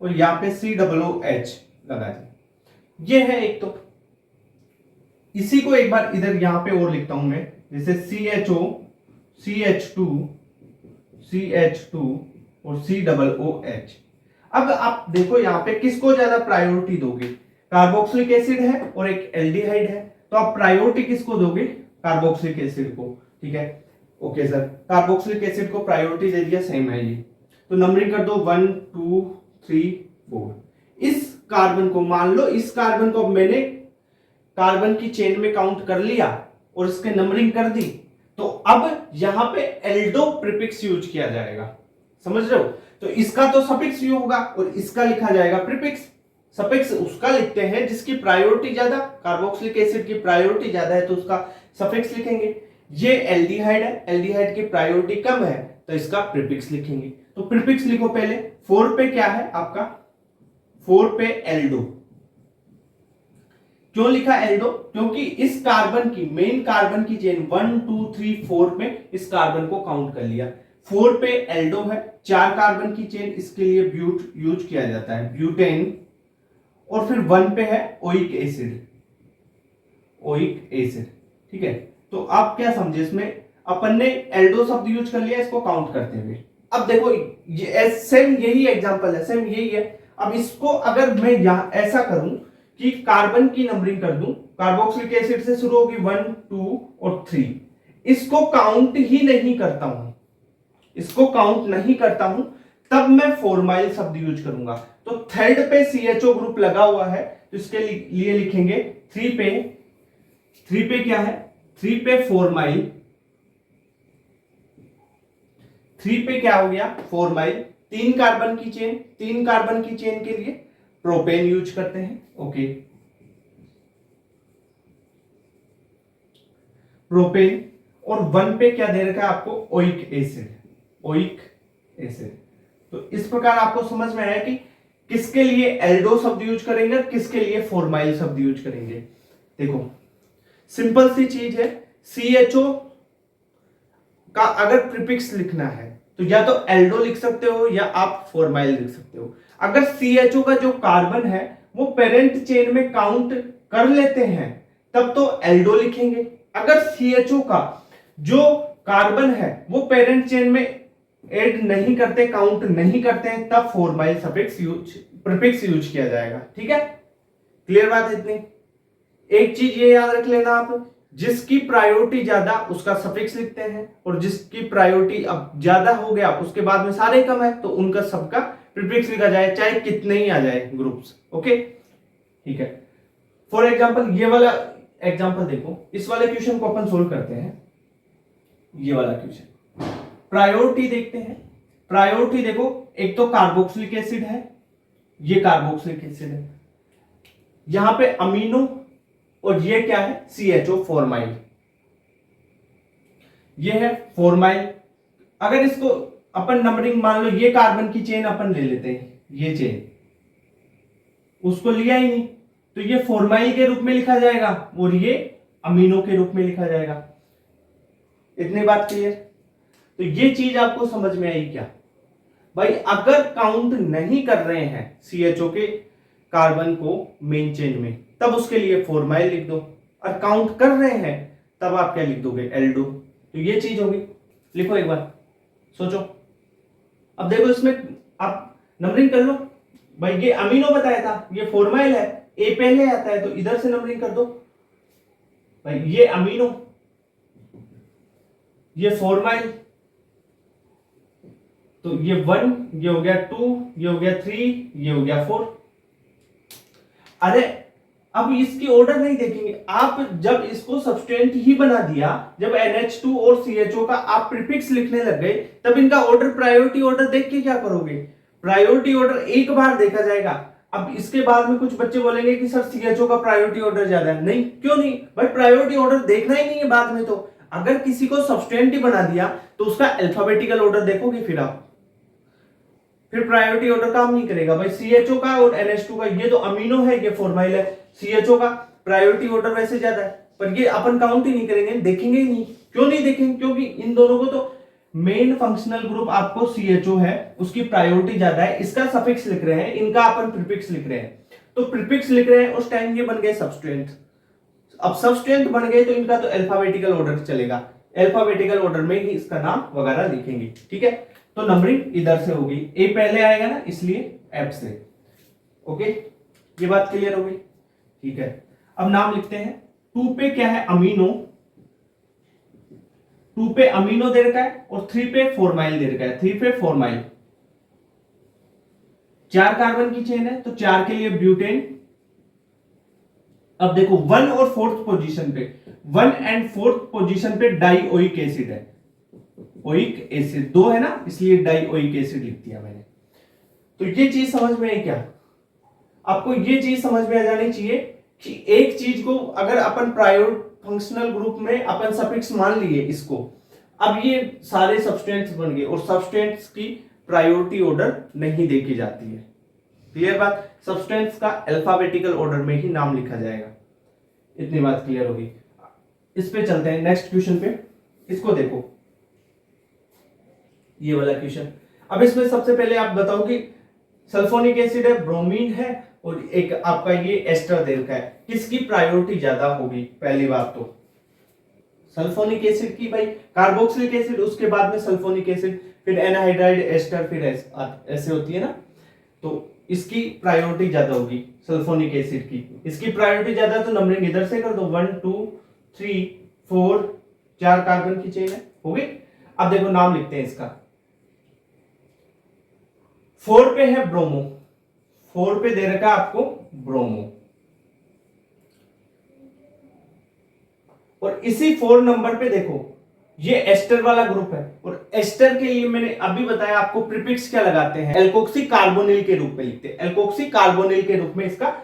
और यहां पे COOH लगा दिया, ये है एक। तो इसी को एक बार इधर यहां पे और लिखता हूं मैं, जैसे CHO, CH2, CH2 और COOH। अब आप देखो यहां पे किसको ज्यादा प्रायोरिटी दोगे, कार्बोक्सिलिक एसिड है और एक एल्डिहाइड है, तो आप प्रायोरिटी किसको दोगे, कार्बोक्सिलिक एसिड को, ठीक है। ओके सर, कार्बोक्सिलिक एसिड को प्रायोरिटी दे दिया, सेम है ये, तो नंबरिंग कर दो 1 2 3 4। इस कार्बन को मान लो, इस कार्बन को मैंने कार्बन की चेन में काउंट कर लिया और इसके नंबरिंग कर दी, तो अब यहां पे एल्डो प्रीफिक्स यूज किया जाएगा, समझ रहे हो। तो इसका तो सफिक्स यूज होगा और इसका लिखा जाएगा प्रीफिक्स। सफिक्स उसका लिखते हैं जिसकी प्रायोरिटी ज्यादा, कार्बोक्सिलिक एसिड की प्रायोरिटी ज्यादा है तो उसका सफिक्स लिखेंगे। ये एल्डिहाइड है, एल्डिहाइड की प्रायोरिटी कम है तो इसका प्रीफिक्स लिखेंगे। तो प्रीफिक्स लिखो पहले। 4 पे क्या है आपका, 4 पे एल्डो। क्यों लिखा एल्डो, क्योंकि इस कार्बन की मेन कार्बन की चेन 1 2 3 4 में इस कार्बन को काउंट कर लिया। 4 पे एल्डो है, 4 कार्बन की चेन, इसके लिए ब्यूट यूज किया जाता है, ब्यूटेन। और फिर 1 पे है ओइक एसिड, ओइक एसिड, ठीक है। तो आप क्या समझे इसमें, अपन ने एल्डो शब्द यूज कर लिया इसको काउंट करते हुए। अब देखो ये सेम यही एग्जांपल है, सेम यही है। अब इसको अगर मैं यहां ऐसा करूं कि कार्बन की नंबरिंग कर दूं, कार्बोक्सिलिक एसिड से शुरू होगी 1 2 और 3, इसको काउंट ही नहीं करता हूं, इसको काउंट नहीं करता हूं, तब मैं फॉर्माइल शब्द यूज करूंगा। तो थर्ड पे CHO ग्रुप लगा हुआ है तो इसके लिए लिखेंगे 3 पे, 3 पे क्या है, 3 पे फॉर्माइल, 3 पे क्या हो गया, फॉर्माइल। 3 कार्बन की चेन, 3 कार्बन की चेन के लिए प्रोपेन यूज करते हैं, ओके, प्रोपेन। और 1 पे क्या दे रखा है आपको, ओइक एसिड, ओइक एसिड। तो इस प्रकार आपको समझ में आया कि किसके लिए एल्डो शब्द यूज करेंगे और किसके लिए फॉर्माइल शब्द यूज करेंगे। देखो सिंपल सी चीज है, CHO का अगर प्रीफिक्स लिखना है तो या तो एल्डो लिख सकते हो या आप फॉर्माइल लिख सकते हो। अगर CHO का जो कार्बन है वो पेरेंट चेन में काउंट कर लेते हैं तब तो एल्डो लिखेंगे। अगर CHO का जो कार्बन है वो पेरेंट चेन में ऐड नहीं करते, काउंट नहीं करते हैं, तब formyl suffix use, prefix use किया जाएगा, ठीक है। क्लियर बात है इतनी। एक चीज ये याद रख लेना आप, जिसकी प्रायोरिटी ज्यादा उसका सफिक्स लिखते हैं और जिसकी प्रायोरिटी अब ज्यादा हो गया उसके बाद में सारे कम है तो उनका सबका प्रीफिक्स लिखा जाए, चाहे कितने ही आ जाए ग्रुप्स, ओके, ठीक है। फॉर एग्जांपल ये वाला एग्जांपल देखो, इस वाले क्वेश्चन को अपन सोल्व करते हैं। ये वाला क्वेश्चन प्रायोरिटी देखते हैं। प्रायोरिटी देखो, एक तो कार्बोक्सिलिक एसिड है, ये कार्बोक्सिलिक एसिड है, यहां पे अमीनो, और ये क्या है, CHO फॉर्माइल, ये है फॉर्माइल। अगर इसको अपन नंबरिंग मान लो, ये कार्बन की चेन अपन ले लेते हैं, ये चेन उसको लिया ही नहीं, तो ये फॉर्माइल के रूप में लिखा जाएगा और ये अमीनो के रूप में लिखा जाएगा। इतनी बात क्लियर? तो ये चीज आपको समझ में आई क्या भाई? अगर काउंट नहीं कर रहे हैं CHO के कार्बन को मेन चेन में, तब उसके लिए फॉर्माइल लिख दो, और काउंट कर रहे हैं तब आप क्या लिख दोगे, एल्डो। तो ये चीज होगी। लिखो एक बार, सोचो। अब देखो इसमें आप नंबरिंग कर लो भाई, ये अमीनो बताया था, ये फॉर्माइल है, ए पहले आता है तो इधर से नंबरिंग कर दो भाई। ये अमीनो, ये फॉर्माइल, तो ये 1, ये हो गया 2, ये हो गया 3, ये हो गया 4। अरे अब इसकी ऑर्डर नहीं देखेंगे आप, जब इसको सब्सटेंट ही बना दिया, जब NH2 और CHO का आप प्रीफिक्स लिखने लग गए, तब इनका ऑर्डर प्रायोरिटी ऑर्डर देख के क्या करोगे? प्रायोरिटी ऑर्डर एक बार देखा जाएगा। अब इसके बाद में कुछ बच्चे बोलेंगे कि सर CHO का प्रायोरिटी ऑर्डर ज्यादा है। नहीं, क्यों नहीं भाई? प्रायोरिटी ऑर्डर देखना ही नहीं है बाद में। तो अगर किसी को सब्सटेंट ही बना दिया तो उसका अल्फाबेटिकल ऑर्डर देखोगे, फिर प्रायोरिटी ऑर्डर काम नहीं करेगा भाई। CHO का और NH2 का, ये तो अमीनो है, ये फॉर्माइल है। CHO का प्रायोरिटी ऑर्डर वैसे ज्यादा है, पर ये अपन काउंट ही नहीं करेंगे, देखेंगे ही नहीं। क्यों नहीं देखेंगे? क्योंकि इन दोनों को तो मेन फंक्शनल ग्रुप आपको CHO है, उसकी प्रायोरिटी ज्यादा है, इसका सफिक्स लिख रहे हैं, इनका अपन प्रीफिक्स लिख रहे हैं। तो प्रीफिक्स लिख रहे हैं, उस टाइम ये बन गए सबस्टेंट। अब सबस्टेंट बन गए तो इनका तो अल्फाबेटिकल ऑर्डर चलेगा, अल्फाबेटिकल ऑर्डर में ही इसका नाम वगैरह लिखेंगे। ठीक है, तो नंबरिंग इधर से होगी, ए पहले आएगा ना, इसलिए एफ से। ओके, ये बात क्लियर हो गई? ठीक है, अब नाम लिखते हैं। 2 पे क्या है, अमीनो, 2 पे अमीनो दे रखा है और 3 पे फॉर्माइल दे रखा है। 3 पे फॉर्माइल, 4 कार्बन की चेन है तो 4 के लिए ब्यूटेन। अब देखो 1 और 4th पोजीशन पे, 1 एंड 4th पोजीशन पे डाइओइक एसिड है, ओइक एसिड 2 है ना, इसलिए डाइओइक एसिड लिख दिया मैंने। तो ये चीज समझ में आई क्या? आपको ये चीज समझ में आ जानी चाहिए कि एक चीज को अगर अपन फंक्शनल ग्रुप में अपन सफिक्स मान लिए इसको, अब ये सारे सब्सटेंस बन गए और सब्सटेंस की प्रायोरिटी ऑर्डर नहीं देखी जाती है। क्लियर बात? सब्सटेंस का अल्फाबेटिकल ऑर्डर में ही नाम लिखा जाएगा। इतनी बात क्लियर होगी? इस पे चलते हैं नेक्स्ट क्वेश्चन पे। इसको देखो, ये वाला क्वेश्चन। अब इसमें सबसे पहले आप बताओ कि सल्फोनिक एसिड है, ब्रोमीन है, और एक आपका ये एस्टर दे रखा है, किसकी प्रायोरिटी ज्यादा होगी? पहली बात तो सल्फोनिक एसिड की भाई, कार्बोक्सिलिक एसिड, उसके बाद में सल्फोनिक एसिड, फिर एनहाइड्राइड एस्टर, फिर ऐसे होती है ना। तो इसकी प्रायोरिटी ज्यादा होगी सल्फोनिक एसिड की, इसकी प्रायोरिटी ज्यादा। तो नंबरिंग इधर से कर दो, 1 2 3 4, 4 कार्बन की चेन है, हो गई। अब देखो नाम लिखते हैं इसका। 4 पे है ब्रोमो, 4 पे दे रखा आपको ब्रोमो, और इसी 4 नंबर पे देखो ये एस्टर वाला ग्रुप है, और एस्टर के लिए मैंने अभी बताया आपको प्रीफिक्स क्या लगाते हैं, एल्कोक्सी कार्बोनिल के रूप में लिखते हैं। एल्कोक्सी कार्बोनिल के रूप में इसका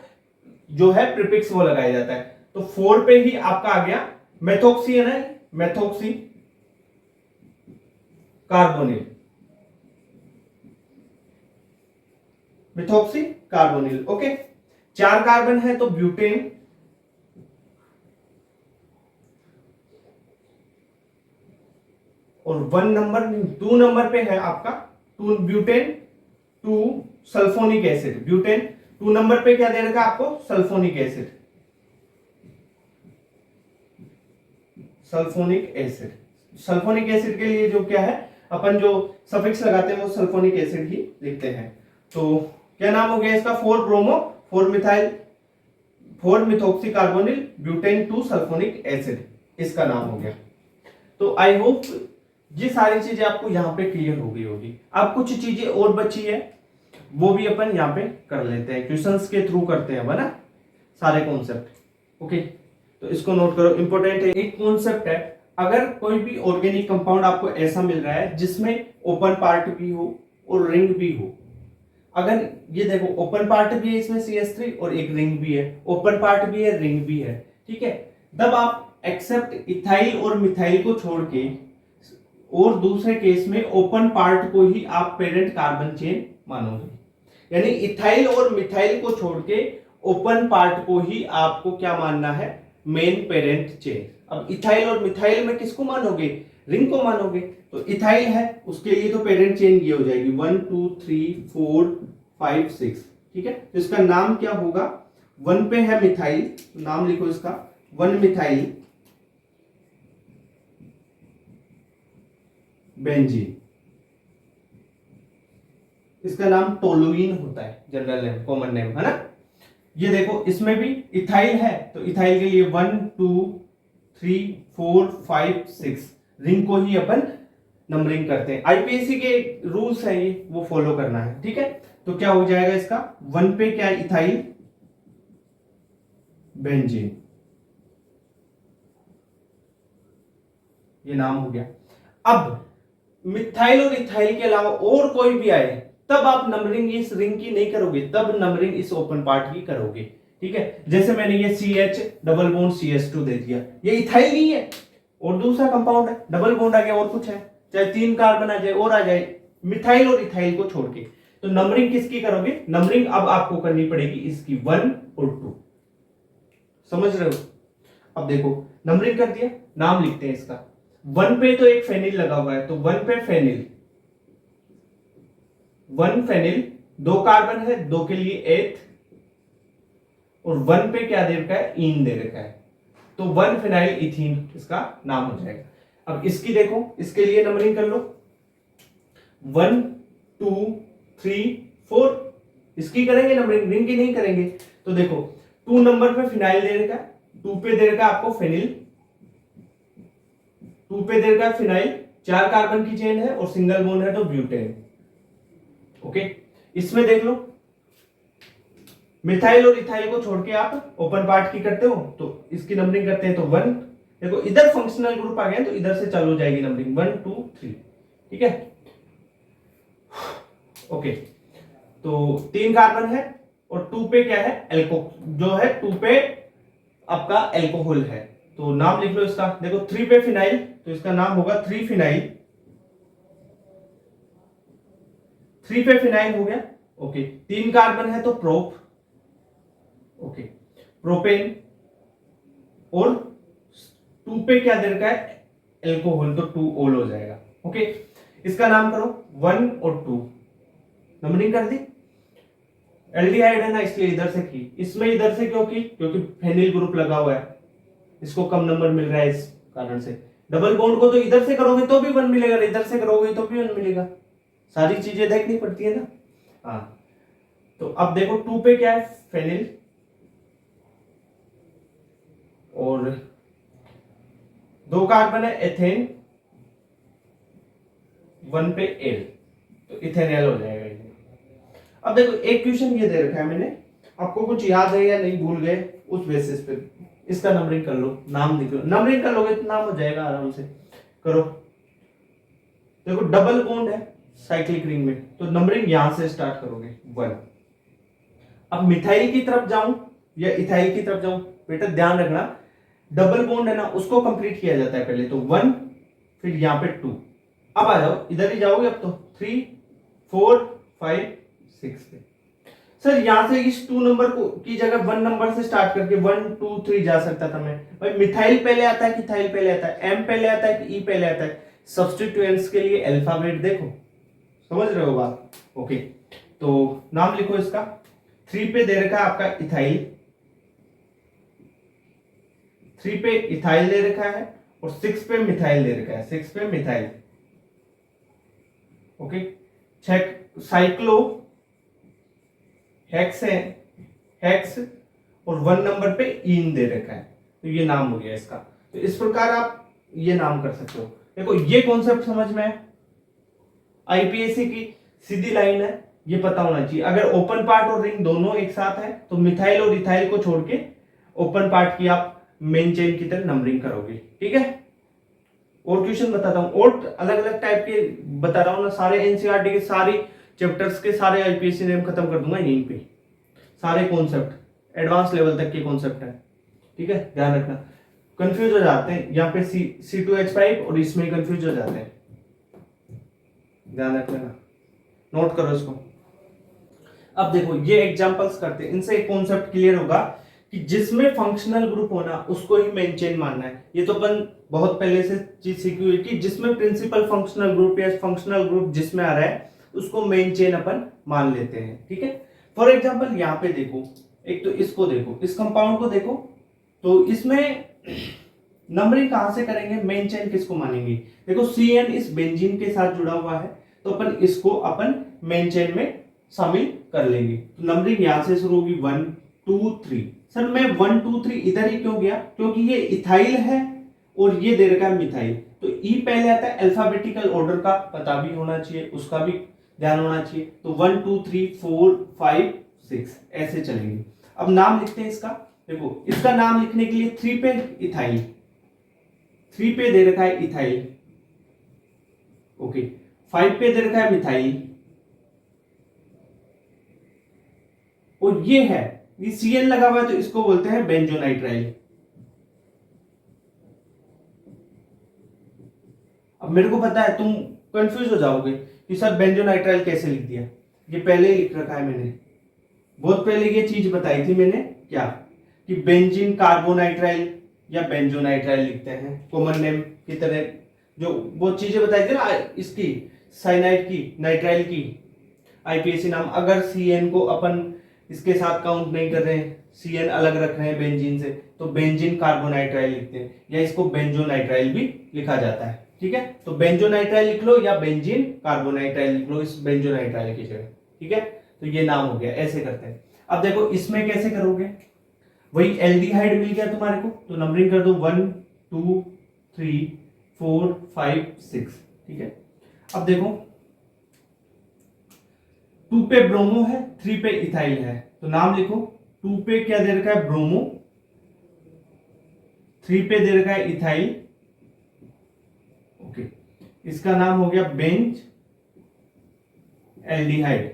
जो है प्रीफिक्स वो लगाया जाता है। तो 4 पे ही आपका आ गया मेथोक्सी, है ना, methoxy carbonyl, methoxy carbonyl. Okay, 4 carbon है तो ब्यूटेन, और 1 नंबर 2 नंबर पे है आपका 2 butane, 2 sulphonic acid, butane. 2 number पे क्या दे रखा है आपको? Sulphonic acid, sulphonic acid. Sulphonic acid के लिए जो क्या है, अपन जो सफिक्स लगाते हैं वो सल्फोनिक एसिड ही लिखते हैं। तो क्या नाम हो गया इसका? 4 bromo, 4 methyl, 4 methoxy carbonyl, butane 2 sulphonic acid, इसका नाम हो गया। तो आई होप ये सारी चीजें आपको यहाँ पे क्लियर हो गई होगी। अब कुछ चीजें और बची है, वो भी अपन यहाँ पे कर लेते हैं, क्वेश्चंस के थ्रू करते हैं ना सारे कॉन्सेप्ट। ओके, तो इसको नोट करो, इंपॉर्टेंट है। एक कॉन्सेप्ट है, अगर कोई भी ऑर्गेनिक कंपाउंड आपको ऐसा मिल रहा है जिसमें ओपन पार्ट भी हो और रिंग भी हो, अगर ये देखो ओपन पार्ट भी है इसमें CH3 और एक रिंग भी है, ओपन पार्ट भी है रिंग भी है, ठीक है, तब आप एक्सेप्ट इथाइल और मिथाइल को छोड़ के और दूसरे केस में ओपन पार्ट को ही आप पेरेंट कार्बन चेन मानोगे। यानी इथाइल और मिथाइल को छोड़ के ओपन पार्ट को ही आपको क्या मानना है, मेन पेरेंट चेन। अब इथाइल और मिथाइल में किसको मानोगे, रिंग को मानोगे। तो इथाइल है उसके लिए तो पेरेंट चेन ये हो जाएगी 1 2 3 4 5 6, ठीक है। तो इसका नाम क्या होगा, 1 पे है मिथाइल, नाम लिखो इसका 1 मिथाइल बेंजीन, इसका नाम टोलुइन होता है, जनरल नेम, कॉमन नेम है ना। ये देखो इसमें भी इथाइल है तो इथाइल के लिए 1 2 3 4 5 6, रिंग को ही अपन नंबरिंग करते हैं। आईपीएससी के रूल्स हैं ये, वो फॉलो करना है, ठीक है। तो क्या हो जाएगा इसका, 1 पे क्या है इथाइल बेंजीन, ये नाम हो गया। अब मिथाइल और इथाइल के अलावा और कोई भी आए तब आप नंबरिंग इस रिंग की नहीं करोगे, तब नंबरिंग इस ओपन पार्ट की करोगे, ठीक है। जैसे मैंने ये CH डबल बॉन्ड CH2 दे दिया, ये इथाइल नहीं है और दूसरा कंपाउंड है, डबल बॉन्ड आ गया और कुछ है, चाहे 3 कार्बन आ जाए और आ जाए, मिथाइल और इथाइल को छोड़ के। तो नंबरिंग किसकी करोगे, नंबरिंग अब आपको करनी पड़ेगी इसकी 1 और 2, समझ रहे हो। अब देखो नंबरिंग कर दिया, नाम लिखते हैं इसका। 1 पे तो एक फेनिल लगा हुआ है, तो 1 पे फेनिल, 1 फेनिल, 2 कार्बन है, 2 के लिए 8, और 1 पे क्या दे रखा है, इन दे रखा है, तो 1 फिनाइल इथीन इसका नाम हो जाएगा। अब इसकी देखो, इसके लिए नंबरिंग कर लो 1 2 3 4, इसकी करेंगे नंबरिंग, रिंग की नहीं करेंगे। तो देखो 2 नंबर पे फिनाइल दे रखा है, 2 पे दे रखा है आपको फेनिल, 2 पे दे रखा है फिनाइल, 4 कार्बन की चेन है और सिंगल बॉन्ड है तो ब्यूटेन, ओके। इसमें देख लो मिथाइल और इथाइल को छोड़ के आप ओपन पार्ट की करते हो, तो इसकी नंबरिंग करते हैं तो 1, देखो इधर फंक्शनल ग्रुप आ गया तो इधर से चालू हो जाएगी नंबरिंग 1 2 3, ठीक है, ओके। तो 3 कार्बन है और 2 पे क्या है, एल्को, जो है 2 पे आपका एल्कोहल है, तो नाम लिख लो इसका। देखो 3 पे फिनाइल, तो इसका नाम होगा 3 फिनाइल, 3 पे फिनाइल हो गया, ओके। 3 कार्बन है तो प्रोप, ओके, प्रोपेन, और 2 पे क्या दे रखा है, एल्कोहल, तो 2 ओल हो जाएगा, ओके। इसका नाम करो 1 और 2, नंबरिंग कर दी। एल्डिहाइड है ना इसलिए इधर से की, इसमें इधर से क्यों की, क्योंकि फेनिल ग्रुप लगा हुआ है, इसको कम नंबर मिल रहा है इस कारण से। डबल बॉन्ड को तो इधर से करोगे तो भी 1 मिलेगा, इधर से करोगे तो भी 1 मिलेगा, सारी चीजें देखनी पड़ती है ना। हाँ, तो अब देखो 2 पे क्या है, फेनिल, और 2 कार्बन है एथेन, 1 पे एल, तो इथेनॉल हो जाएगा ये। अब देखो एक क्वेश्चन ये दे रखा है मैंने, आपको कुछ याद है या नहीं, भूल गए, उस बेसिस पे इसका नंबरिंग कर लो, नाम लिख लो, नंबरिंग कर लोगे तो नाम हो जाएगा आराम से, करो। देखो डबल बॉन्ड है साइक्लिक रिंग में, तो नंबरिंग यहां से स्टार्ट करोगे 1। अब मिथाइल की तरफ जाऊं या इथाइल की तरफ जाऊं, बेटा ध्यान रखना, डबल बॉन्ड है ना उसको कंप्लीट किया जाता है पहले, तो 1, फिर यहां पे 2, अब आ जाओ इधर ही जाओगे, अब तो 3 4 5 6 पे। सर यहां से इस 2 नंबर को की जगह 1 नंबर से स्टार्ट करके 1 2 3 जा सकता था मैं, भाई मिथाइल पहले आता है कि इथाइल पहले आता है, एम पहले आता है कि ई पहले आता है, सब्स्टिट्यूएंट्स के लिए अल्फाबेट देखो, समझ रहे हो बात, ओके। तो नाम लिखो इसका, 3 पे दे रखा है आपका इथाइल, 3 पे इथाइल दे रखा है और 6 पे मिथाइल दे रखा है, 6 पे methyl, okay. Check cyclo hex है, हेक्स, और 1 नंबर पे इन दे रखा है, तो ये नाम हो गया इसका। तो इस प्रकार आप ये नाम कर सकते हो। देखो ये कॉन्सेप्ट समझ में है, आईपीएससी की सीधी लाइन है, ये पता होना चाहिए। अगर ओपन पार्ट और रिंग दोनों एक साथ है तो मिथाइल और इथाइल को छोड़ के ओपन पार्ट की आप मेन चेन की तरह नंबरिंग करोगे। ठीक है, और क्वेश्चन बताता हूँ, और अलग अलग टाइप के बता रहा हूँ ना, सारे एनसीईआरटी के सारी चैप्टर्स के सारे आईपीएससी नेम खत्म कर दूंगा यहीं पे, सारे कॉन्सेप्ट एडवांस लेवल तक के कॉन्सेप्ट है। ठीक है, ध्यान रखना, कंफ्यूज हो जाते हैं यहाँ पे C2H5 और इसमें कंफ्यूज हो जाते हैं, ध्यान रखना, नोट करो इसको। अब देखो ये एग्जांपल्स करते हैं, इनसे एक कॉन्सेप्ट क्लियर होगा कि जिसमें फंक्शनल ग्रुप होना उसको ही मेन चेन मानना है। ये तो अपन बहुत पहले से चीज सीखी हुई कि जिसमें प्रिंसिपल फंक्शनल ग्रुप या फंक्शनल ग्रुप जिसमें आ रहा है उसको मेन चेन अपन मान लेते हैं। ठीक है, फॉर एग्जांपल यहाँ पे देखो, एक तो इसको देखो, इस कंपाउंड को देखो, तो इसमें नंबरिंग कहां से करेंगे, मेन चेन किसको मानेंगे। देखो CN इस बेंजीन के साथ जुड़ा हुआ है, तो अपन इसको अपन मेन चेन में शामिल कर लेंगे। तो नंबरिंग यहां से शुरू होगी 1 2 3। सर मैं 1 2 3 इधर ही क्यों गया, क्योंकि ये इथाइल है और ये दे रखा है मिथाइल, तो ई पहले आता है, अल्फाबेटिकल ऑर्डर का पता भी होना चाहिए, उसका भी ध्यान होना चाहिए। तो 1 2 3 4 5 6 ऐसे चलेंगे। अब नाम लिखते हैं इसका, देखो इसका नाम लिखने के लिए 3 पे इथाइल, 3 पे दे रखा है इथाइल, ओके, 5 पे दे रखा है मिथाइल, और ये है, ये CN लगा हुआ है तो इसको बोलते हैं बेंजोनाइट्राइल। अब मेरे को पता है तुम कंफ्यूज हो जाओगे कि सर बेंजोनाइट्राइल कैसे लिख दिया, ये पहले ही लिख रखा है मैंने, बहुत पहले ये चीज बताई थी मैंने, क्या कि बेंजीन कार्बोनाइट्राइल या बेंजोनाइट्राइल लिखते हैं कॉमन नेम की तरह, जो वो चीजें बताई थी ना इसकी, साइनाइड की, नाइट्राइल की, आईपीएससी नाम। अगर CN को अपन इसके साथ काउंट नहीं कर रहे हैं, CN अलग रख रहे हैं बेंजीन से, तो बेंजीन कार्बोनाइट्राइल लिखते हैं, या इसको बेंजोनाइट्राइल भी लिखा जाता है। ठीक है, तो बेंजोनाइट्राइल लिख लो या बेंजीन कार्बोनाइट्राइल लिख लो इस बेंजोनाइट्राइल की जगह। ठीक है, तो ये नाम हो गया, ऐसे करते हैं। अब देखो इसमें कैसे करोगे, वही एल्डिहाइड मिल गया तुम्हारे को, तो नंबरिंग कर दो 1 2 3 4 5 6। ठीक है, अब देखो 2 पे ब्रोमो है, 3 पे इथाइल है, तो नाम लिखो, 2 पे क्या दे रखा है ब्रोमो, 3 पे दे रखा है इथाइल, ओके, इसका नाम हो गया बेंज एल्डिहाइड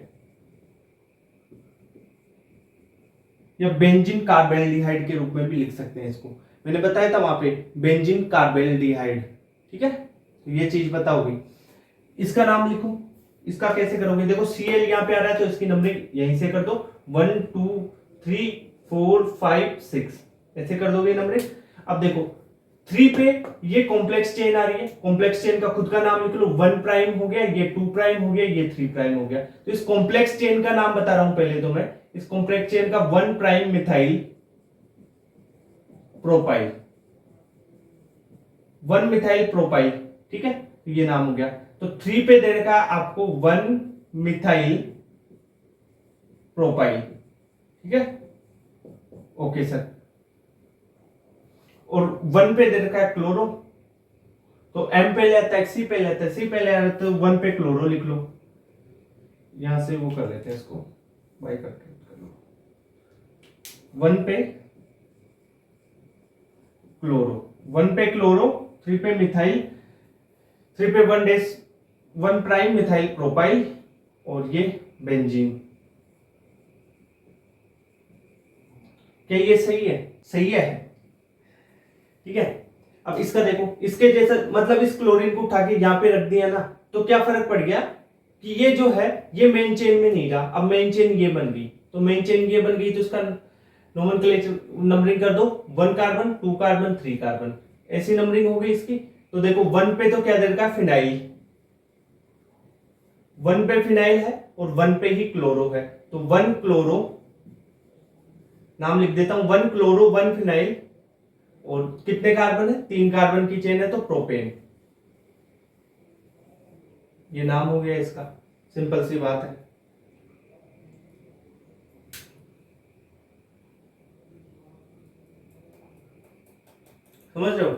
या बेंजीन कार्बेल्डिहाइड के रूप में भी लिख सकते हैं इसको, मैंने बताया था वहां पे बेंजीन कार्बेल्डिहाइड। ठीक है, तो ये चीज बताओगी, इसका नाम लिखो, इसका कैसे करोगे, देखो Cl यहां पे आ रहा है तो इसकी नंबरिंग यहीं से कर दो, 1 2 3 4 5 6 ऐसे कर दोगे नंबरिंग। अब देखो 3 पे ये कॉम्प्लेक्स चेन आ रही है, कॉम्प्लेक्स चेन का खुद का नाम लिख लो, 1 प्राइम हो गया, ये 2 प्राइम हो गया, ये 3 प्राइम हो गया, तो इस कॉम्प्लेक्स चेन का नाम बता रहा हूं पहले तो मैं, इस कॉम्प्लेक्स चेन का 1 prime methyl propyl, 1 methyl propyl. ठीक है, तो ये नाम हो गया। तो 3 पे दे रखा आपको 1 मिथाइल प्रोपाइल। ठीक है, ओके सर, और 1 पे दे रखा है क्लोरो, तो M पहले आता है, C पहले आता है, C पहले आता है, तो 1 पे क्लोरो लिख लो, यहां से वो कर लेते हैं इसको बाई करके कर लो, 1 पे क्लोरो, 1 पे क्लोरो, 3 पे मिथाइल, 3 पे 1 प्राइम मिथाइल प्रोपाइल, और ये बेंजीन। क्या ये सही है, सही है। ठीक है, अब इसका देखो, इसके जैसा मतलब इस क्लोरीन को उठा के यहां पे रख दिया ना, तो क्या फर्क पड़ गया कि ये जो है ये मेन चेन में नहीं रहा, अब मेन चेन ये बन गई, तो मेन चेन ये बन गई, तो इसका नोमेनक्लेचर नंबरिंग कर दो, 1 कार्बन 2 कार्बन 3 कार्बन, ऐसी नंबरिंग हो गई इसकी। तो देखो 1 पे तो क्या दे रखा है फिनाइल, 1 पे फिनाइल है और 1 पे ही क्लोरो है, तो 1 क्लोरो, नाम लिख देता हूं 1 क्लोरो 1 फिनाइल, और कितने कार्बन है, 3 कार्बन की चेन है, तो प्रोपेन, ये नाम हो गया इसका, सिंपल सी बात है। समझ रहे हो,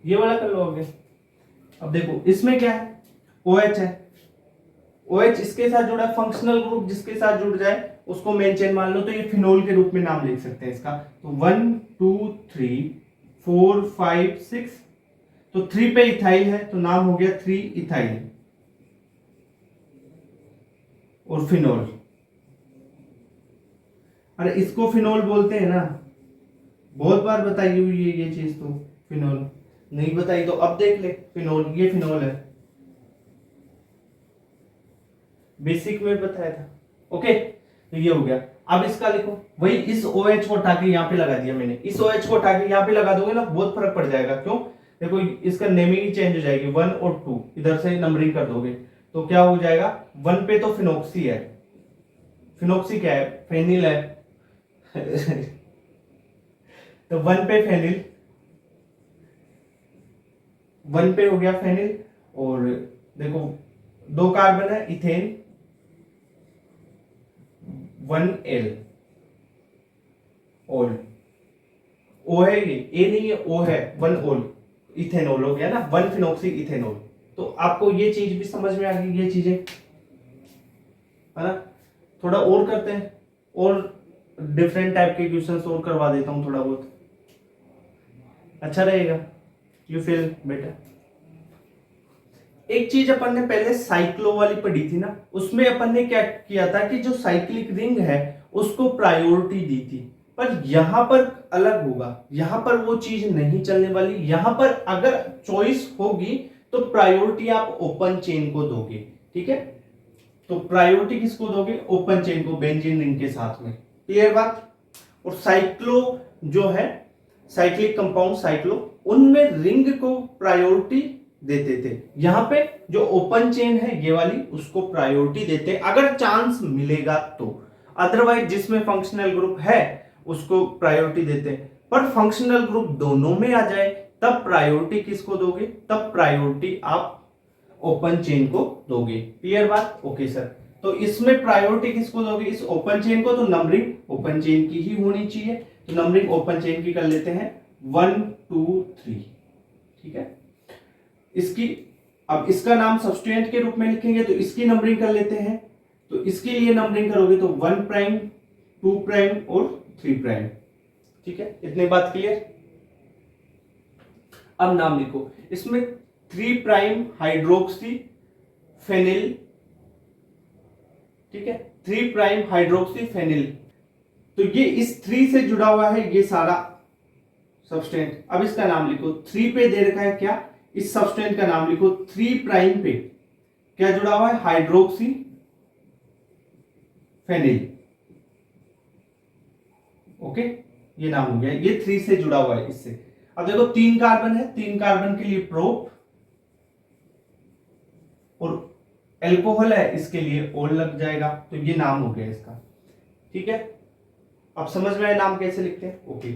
ये वाला कर लो आगे। अब देखो इसमें क्या है, OH है, OH इसके साथ जुड़ा है, फंक्शनल ग्रुप जिसके साथ जुड़ जाए उसको मेन चेन मान लो, तो ये फिनोल के रूप में नाम लिख सकते हैं इसका। तो 1 2 3 4 5 6, तो 3 पे इथाइल है तो नाम हो गया 3 इथाइल और फिनोल। अरे इसको फिनोल बोलते हैं ना, बहुत बार बताई हुई है ये चीज, तो फिनोल नहीं बताई तो अब देख ले, फिनोल, ये फिनोल है, बेसिक में बताया था। ओके, तो ये हो गया। अब इसका लिखो, वही इस OH को उठा के यहाँ पे लगा दिया मैंने, इस OH को उठा के यहाँ पे लगा दोगे ना, बहुत फर्क पड़ जाएगा। क्यों? देखो इसका नेमिंग ही चेंज हो जाएगी, 1 और 2 इधर से नंबरिंग कर दोगे तो क्या हो जाएगा, 1 पे तो फिनोक्सी है, फिनोक्सी क्या है, फेनिल है तो 1 पे फेनिल, 1 पे हो गया फेनिल, और देखो 2 कार्बन है, इथेन 1L ओल, O है ये, A नहीं है, O है, 1 ओल, इथेनॉल हो गया ना, 1 फिनोक्सी इथेनॉल। तो आपको ये चीज भी समझ में आ गई, ये चीजें है ना। थोड़ा और करते हैं, और डिफरेंट टाइप के क्वेश्चंस और करवा देता हूं, थोड़ा बहुत अच्छा रहेगा, यू फील बेटर। एक चीज अपन ने पहले साइक्लो वाली पढ़ी थी ना, उसमें अपन ने क्या किया था कि जो साइक्लिक रिंग है उसको प्रायोरिटी दी थी, पर यहां पर अलग होगा, यहां पर वो चीज नहीं चलने वाली। यहां पर अगर चॉइस होगी तो प्रायोरिटी आप ओपन चेन को दोगे, ठीक है। तो प्रायोरिटी किसको दोगे, ओपन चेन को, बेंजीन रिंग के साथ में, क्लियर बात। और साइक्लो जो है, साइक्लिक कंपाउंड साइक्लो, उनमें रिंग को प्रायोरिटी देते थे। यहां पे जो ओपन चेन है ये वाली, उसको प्रायोरिटी देते अगर चांस मिलेगा तो, अदरवाइज जिसमें फंक्शनल ग्रुप है उसको प्रायोरिटी देते। पर फंक्शनल ग्रुप दोनों में आ जाए तब प्रायोरिटी किसको दोगे, तब प्रायोरिटी आप ओपन चेन को दोगे, क्लियर बात। ओके सर, तो इसमें प्रायोरिटी किसको दोगे, इस ओपन चेन को, तो नंबरिंग ओपन चेन की ही होनी चाहिए। तो नंबरिंग ओपन चेन की कर लेते हैं 1 2 3, ठीक है। इसकी, अब इसका नाम सब्सटेंट के रूप में लिखेंगे तो इसकी नंबरिंग कर लेते हैं। तो इसके लिए नंबरिंग करोगे तो 1 प्राइम 2 प्राइम और 3 प्राइम, ठीक है। इतनी बात क्लियर। अब नाम लिखो, इसमें 3 प्राइम हाइड्रोक्सी फेनिल, ठीक है, 3 प्राइम हाइड्रोक्सी फेनिल। तो ये इस 3 से जुड़ा हुआ है ये सारा सब्सटेंट। अब इसका नाम लिखो, 3 पे दे रखा है क्या, इस सब्सटेंट का नाम लिखो, 3 प्राइम पे क्या जुड़ा हुआ है, हाइड्रोक्सी फेनिल। ओके, ये नाम हो गया, ये 3 से जुड़ा हुआ है इससे। अब देखो 3 कार्बन है, 3 कार्बन के लिए प्रोप, और एल्कोहल है इसके लिए ओल लग जाएगा, तो ये नाम हो गया इसका, ठीक है। अब समझ में आया नाम कैसे लिखते हैं। ओके,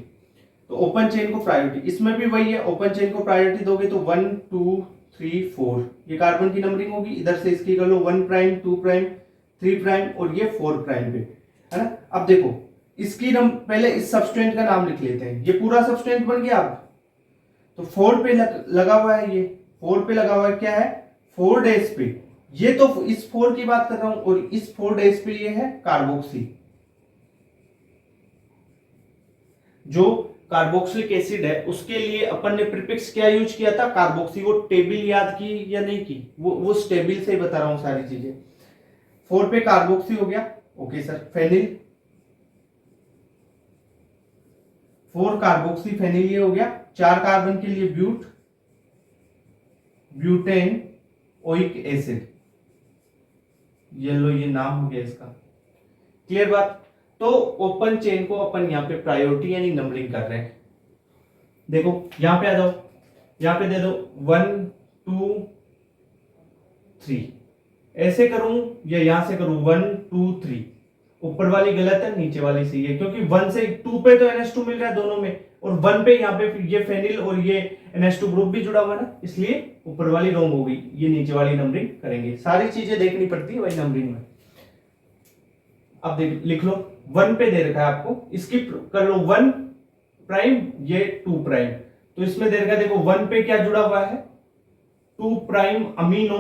तो ओपन चेन को प्रायोरिटी, इसमें भी वही है, ओपन चेन को प्रायोरिटी दोगे तो 1 2 3 4, ये कार्बन की नंबरिंग होगी। इधर से इसकी कर लो 1 प्राइम 2 प्राइम 3 प्राइम और ये 4 प्राइम पे, है ना। अब देखो इसकी पहले इस सब्सटेंट का नाम लिख लेते हैं, ये पूरा सब्सटेंट बन गया। अब तो 4 पे लगा हुआ है, ये 4 पे लगा हुआ है, क्या है 4 डेज पे, ये तो इस 4 की बात कर रहा हूं, और इस 4 डेज पे ये है कार्बोक्सी। जो कार्बोक्सिलिक एसिड है उसके लिए अपन ने प्रीफिक्स क्या यूज किया था, कार्बोक्सी। वो टेबल याद की या नहीं की, वो टेबल से ही बता रहा हूं सारी चीजें। 4 पे कार्बोक्सी हो गया, okay sir. Phenyl, 4 carboxy phenyl ये हो गया। 4 कार्बन के लिए ब्यूटेन ओइक एसिड, ये लो, ये नाम हो गया इसका, क्लियर बात। तो ओपन चेन को अपन यहाँ पे प्रायोरिटी यानी नंबरिंग कर रहे हैं। देखो यहां पे आ जाओ, यहां पे दे दो 1 2 3, ऐसे करूं या यहां से करूं 1 2 3, ऊपर वाली गलत है, नीचे वाली सही है, क्योंकि 1 से 2 पे तो NH2 मिल रहा है दोनों में, और 1 पे यहाँ पे ये फेनिल और ये NH2 ग्रुप भी जुड़ा हुआ है ना, इसलिए ऊपर वाली रॉन्ग हो गई, ये नीचे वाली नंबरिंग करेंगे। सारी चीजें देखनी पड़ती है भाई नंबरिंग में। अब देख लिख लो, 1 पे दे रखा है आपको, इसकी कर लो 1 प्राइम, ये 2 प्राइम, तो इसमें दे रखा है, देखो 1 पे क्या जुड़ा हुआ है, 2 prime amino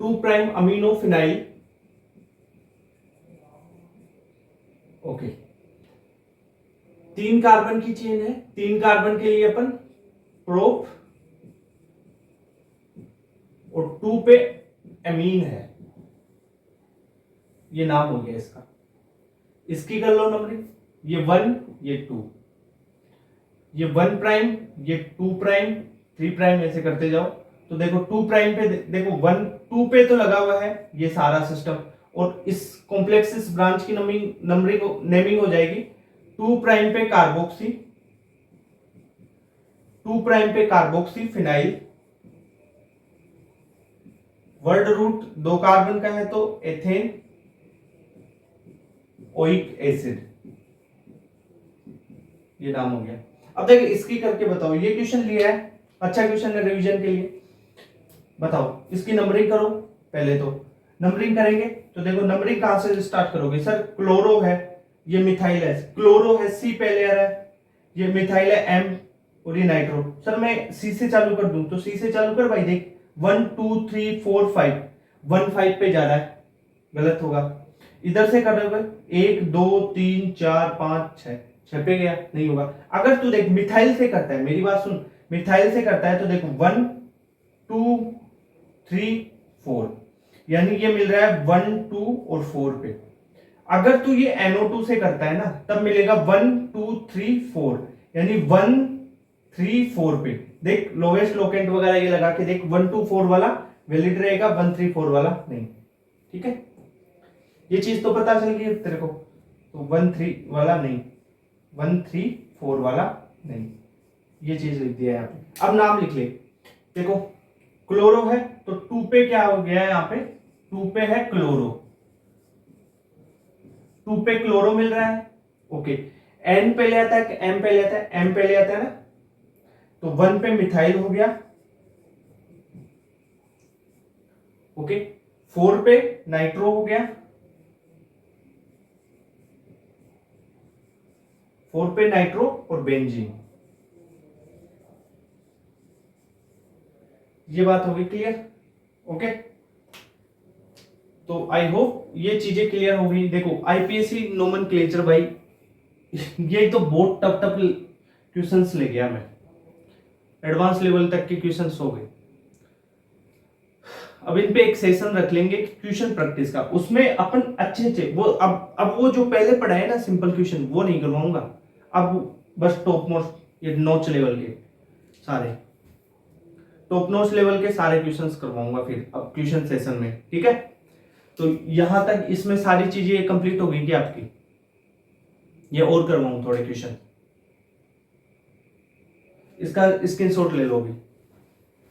2 prime amino phenyl, okay. 3 carbon की चेन है, 3 कार्बन के लिए अपन प्रोप और 2 पे एमीन है, ये नाम हो गया इसका। इसकी कर लो नंबरिंग, ये 1 ये 2, ये 1 प्राइम ये 2 प्राइम 3 प्राइम, ऐसे करते जाओ। तो देखो 2 प्राइम पे देखो 1 2 पे तो लगा हुआ है ये सारा सिस्टम, और इस कॉम्प्लेक्स इस ब्रांच की नेमिंग हो जाएगी 2 प्राइम पे कार्बोक्सी, 2 प्राइम पे carboxy phenyl, word root 2 carbon का है तो एथेन ओइक एसिड, ये नाम हो गया। अब देखिए इसकी करके बताओ, ये क्वेश्चन लिया है, अच्छा क्वेश्चन है रिवीजन के लिए। बताओ इसकी नंबरिंग करो, पहले तो नंबरिंग करेंगे तो देखो नंबरिंग कहां से स्टार्ट करोगे? सर क्लोरो है, ये मिथाइल है, क्लोरो है सी पहले आ रहा है, ये मिथाइल है एम और ये नाइट्रो। सर मैं सी से चालू कर दूं तो सी से चालू कर भाई, देख 1 2 3 4 5, 1 5 पे जा रहा है, गलत होगा। इधर से कर रहे हो 1 2 3 4 5 6, 6 पे गया, नहीं होगा। अगर तू देख मिथाइल से करता है, मेरी बात सुन, मिथाइल से करता है तो देखो 1 2 3 4, यानी ये मिल रहा है 1 2 और 4 पे। अगर तू ये NO2 से करता है ना तब मिलेगा 1 2 3 4, यानी 1 3 4 पे। देख लोवेस्ट लोकेंट वगैरह ये लगा के देख, 1 2 4 वाला वैलिड रहेगा, 1 3 4 वाला नहीं, ठीक है। ये चीज तो पता चल गई तेरे को, तो 1 3 वाला नहीं, 1 3 4 वाला नहीं, ये चीज लिख दिया है यहाँ पे। अब नाम लिख ले, देखो क्लोरो है तो 2 पे क्या हो गया है, यहाँ पे 2 पे है क्लोरो, 2 पे क्लोरो मिल रहा है, ओके। एन पहले आता है, एम पहले आता है, एम पहले आता है ना, तो 1 पे मिथाइल हो गया, ओके। 4 पे नाइट्रो हो गया, 4 पे नाइट्रो और बेंजीन, ये बात होगी क्लियर, ओके। तो आई होप ये चीजें क्लियर हो गई। देखो आईपीएससी नोमेनक्लेचर भाई, ये तो बहुत टफ टफ क्वेश्चंस ले गया मैं, एडवांस लेवल तक के क्वेश्चंस हो गए। अब इन पे एक सेशन रख लेंगे क्वेश्चन प्रैक्टिस का, उसमें अपन अच्छे वो अब वो जो पहले पढ़ा है ना सिंपल क्वेश्चन, वो नहीं करवाऊंगा, अब बस टॉप मोस्ट ये नॉच लेवल के सारे टॉप नॉच लेवल के सारे क्वेश्चंस करवाऊंगा फिर अब क्वेश्चन सेशन में, ठीक है। तो यहां तक इसमें सारी चीजें कंप्लीट हो गई कि आपकी, ये और करवाऊं थोड़े क्वेश्चन, इसका स्क्रीनशॉट ले लो अभी।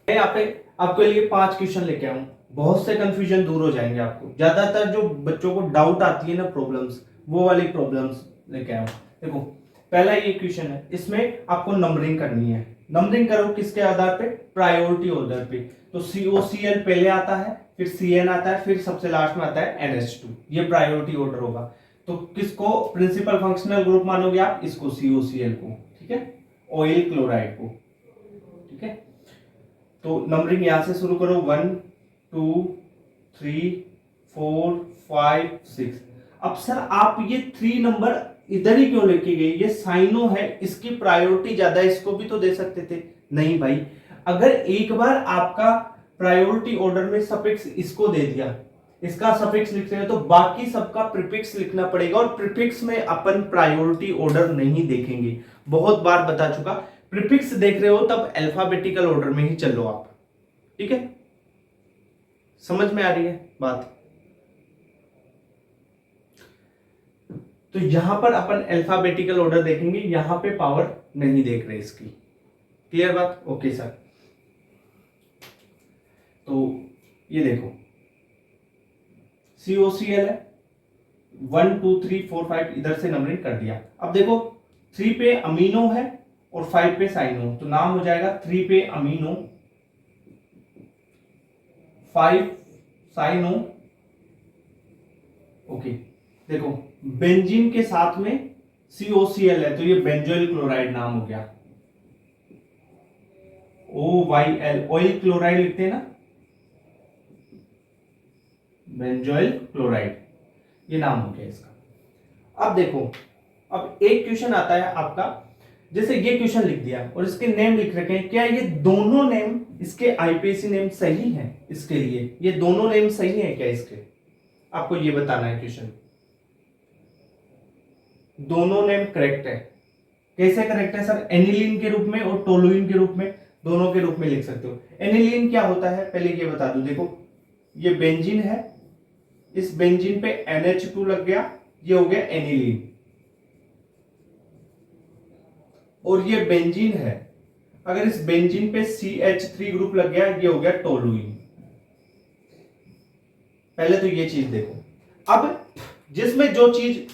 यहाँ पे आपके लिए 5 क्वेश्चन लेके आऊं, बहुत से कंफ्यूजन दूर हो जाएंगे आपको। ज्यादातर जो बच्चों को डाउट आती है ना प्रॉब्लम्स, वो वाली प्रॉब्लम्स लेके आऊं। देखो पहला ये क्वेश्चन है, इसमें आपको नंबरिंग करनी है। नंबरिंग करो किसके आधार पे? प्रायोरिटी ऑर्डर पे। तो COCl पहले आता है, फिर CN आता है, फिर सबसे लास्ट में आता है NH2, ये प्रायोरिटी ऑर्डर होगा। तो किसको प्रिंसिपल फंक्शनल ग्रुप मानोगे आप? इसको COCl को, ठीक है, ऑयल क्लोराइड को, ठीक है। तो नंबरिंग यहां से शुरू करो, 1 2 3 4 5 6। अब सर आप ये 3 नंबर इधर ही क्यों लेके गए? ये साइनो है, इसकी प्रायोरिटी ज्यादा है, इसको भी तो दे सकते थे। नहीं भाई, अगर एक बार आपका प्रायोरिटी ऑर्डर में सफिक्स इसको दे दिया, इसका सफिक्स लिख रहे हो, तो बाकी सबका प्रीफिक्स लिखना पड़ेगा, और प्रीफिक्स में अपन प्रायोरिटी ऑर्डर नहीं देखेंगे। बहुत बार बता चुका, प्रीफिक्स देख रहे हो तब अल्फाबेटिकल ऑर्डर में ही चलो आप, ठीक है। समझ में आ रही है बात? तो यहां पर अपन अल्फाबेटिकल ऑर्डर देखेंगे, यहां पे पावर नहीं देख रहे इसकी, क्लियर बात? Okay sir. तो ये देखो COCl है, 1 2 3 4 5 इधर से नंबरिंग कर दिया। अब देखो 3 पे अमीनो है और 5 पे साइनो, तो नाम हो जाएगा 3 पे अमीनो 5 साइनो, ओके। देखो बेंजीन के साथ में COCl है तो ये बेंजोइल क्लोराइड नाम हो गया, OYL, ऑयल क्लोराइड लिखते हैं ना, बेंजोइल क्लोराइड, ये नाम हो गया इसका। अब देखो, अब एक क्वेश्चन आता है आपका, जैसे ये क्वेश्चन लिख दिया और इसके नेम लिख रखे हैं, क्या ये दोनों नेम इसके आईपीएसी नेम सही हैं? इसके लिए ये दोनों नेम सही हैं क्या इसके? आपको ये बताना है क्वेश्चन। दोनों नेम करेक्ट है। कैसे करेक्ट है सर? एनिलीन के रूप में और टोलुइन के रूप में, दोनों के रूप में लिख सकते हो। एनिलीन क्या होता है पहले ये बता दूं। देखो ये बेंजीन है, इस बेंजीन पे NH2 लग गया, ये हो गया एनिलीन। और ये बेंजीन है, अगर इस बेंजीन पे CH3 ग्रुप लग गया, ये हो गया टोलुइन। पहले तो ये चीज देखो। अब जिसमें जो चीज,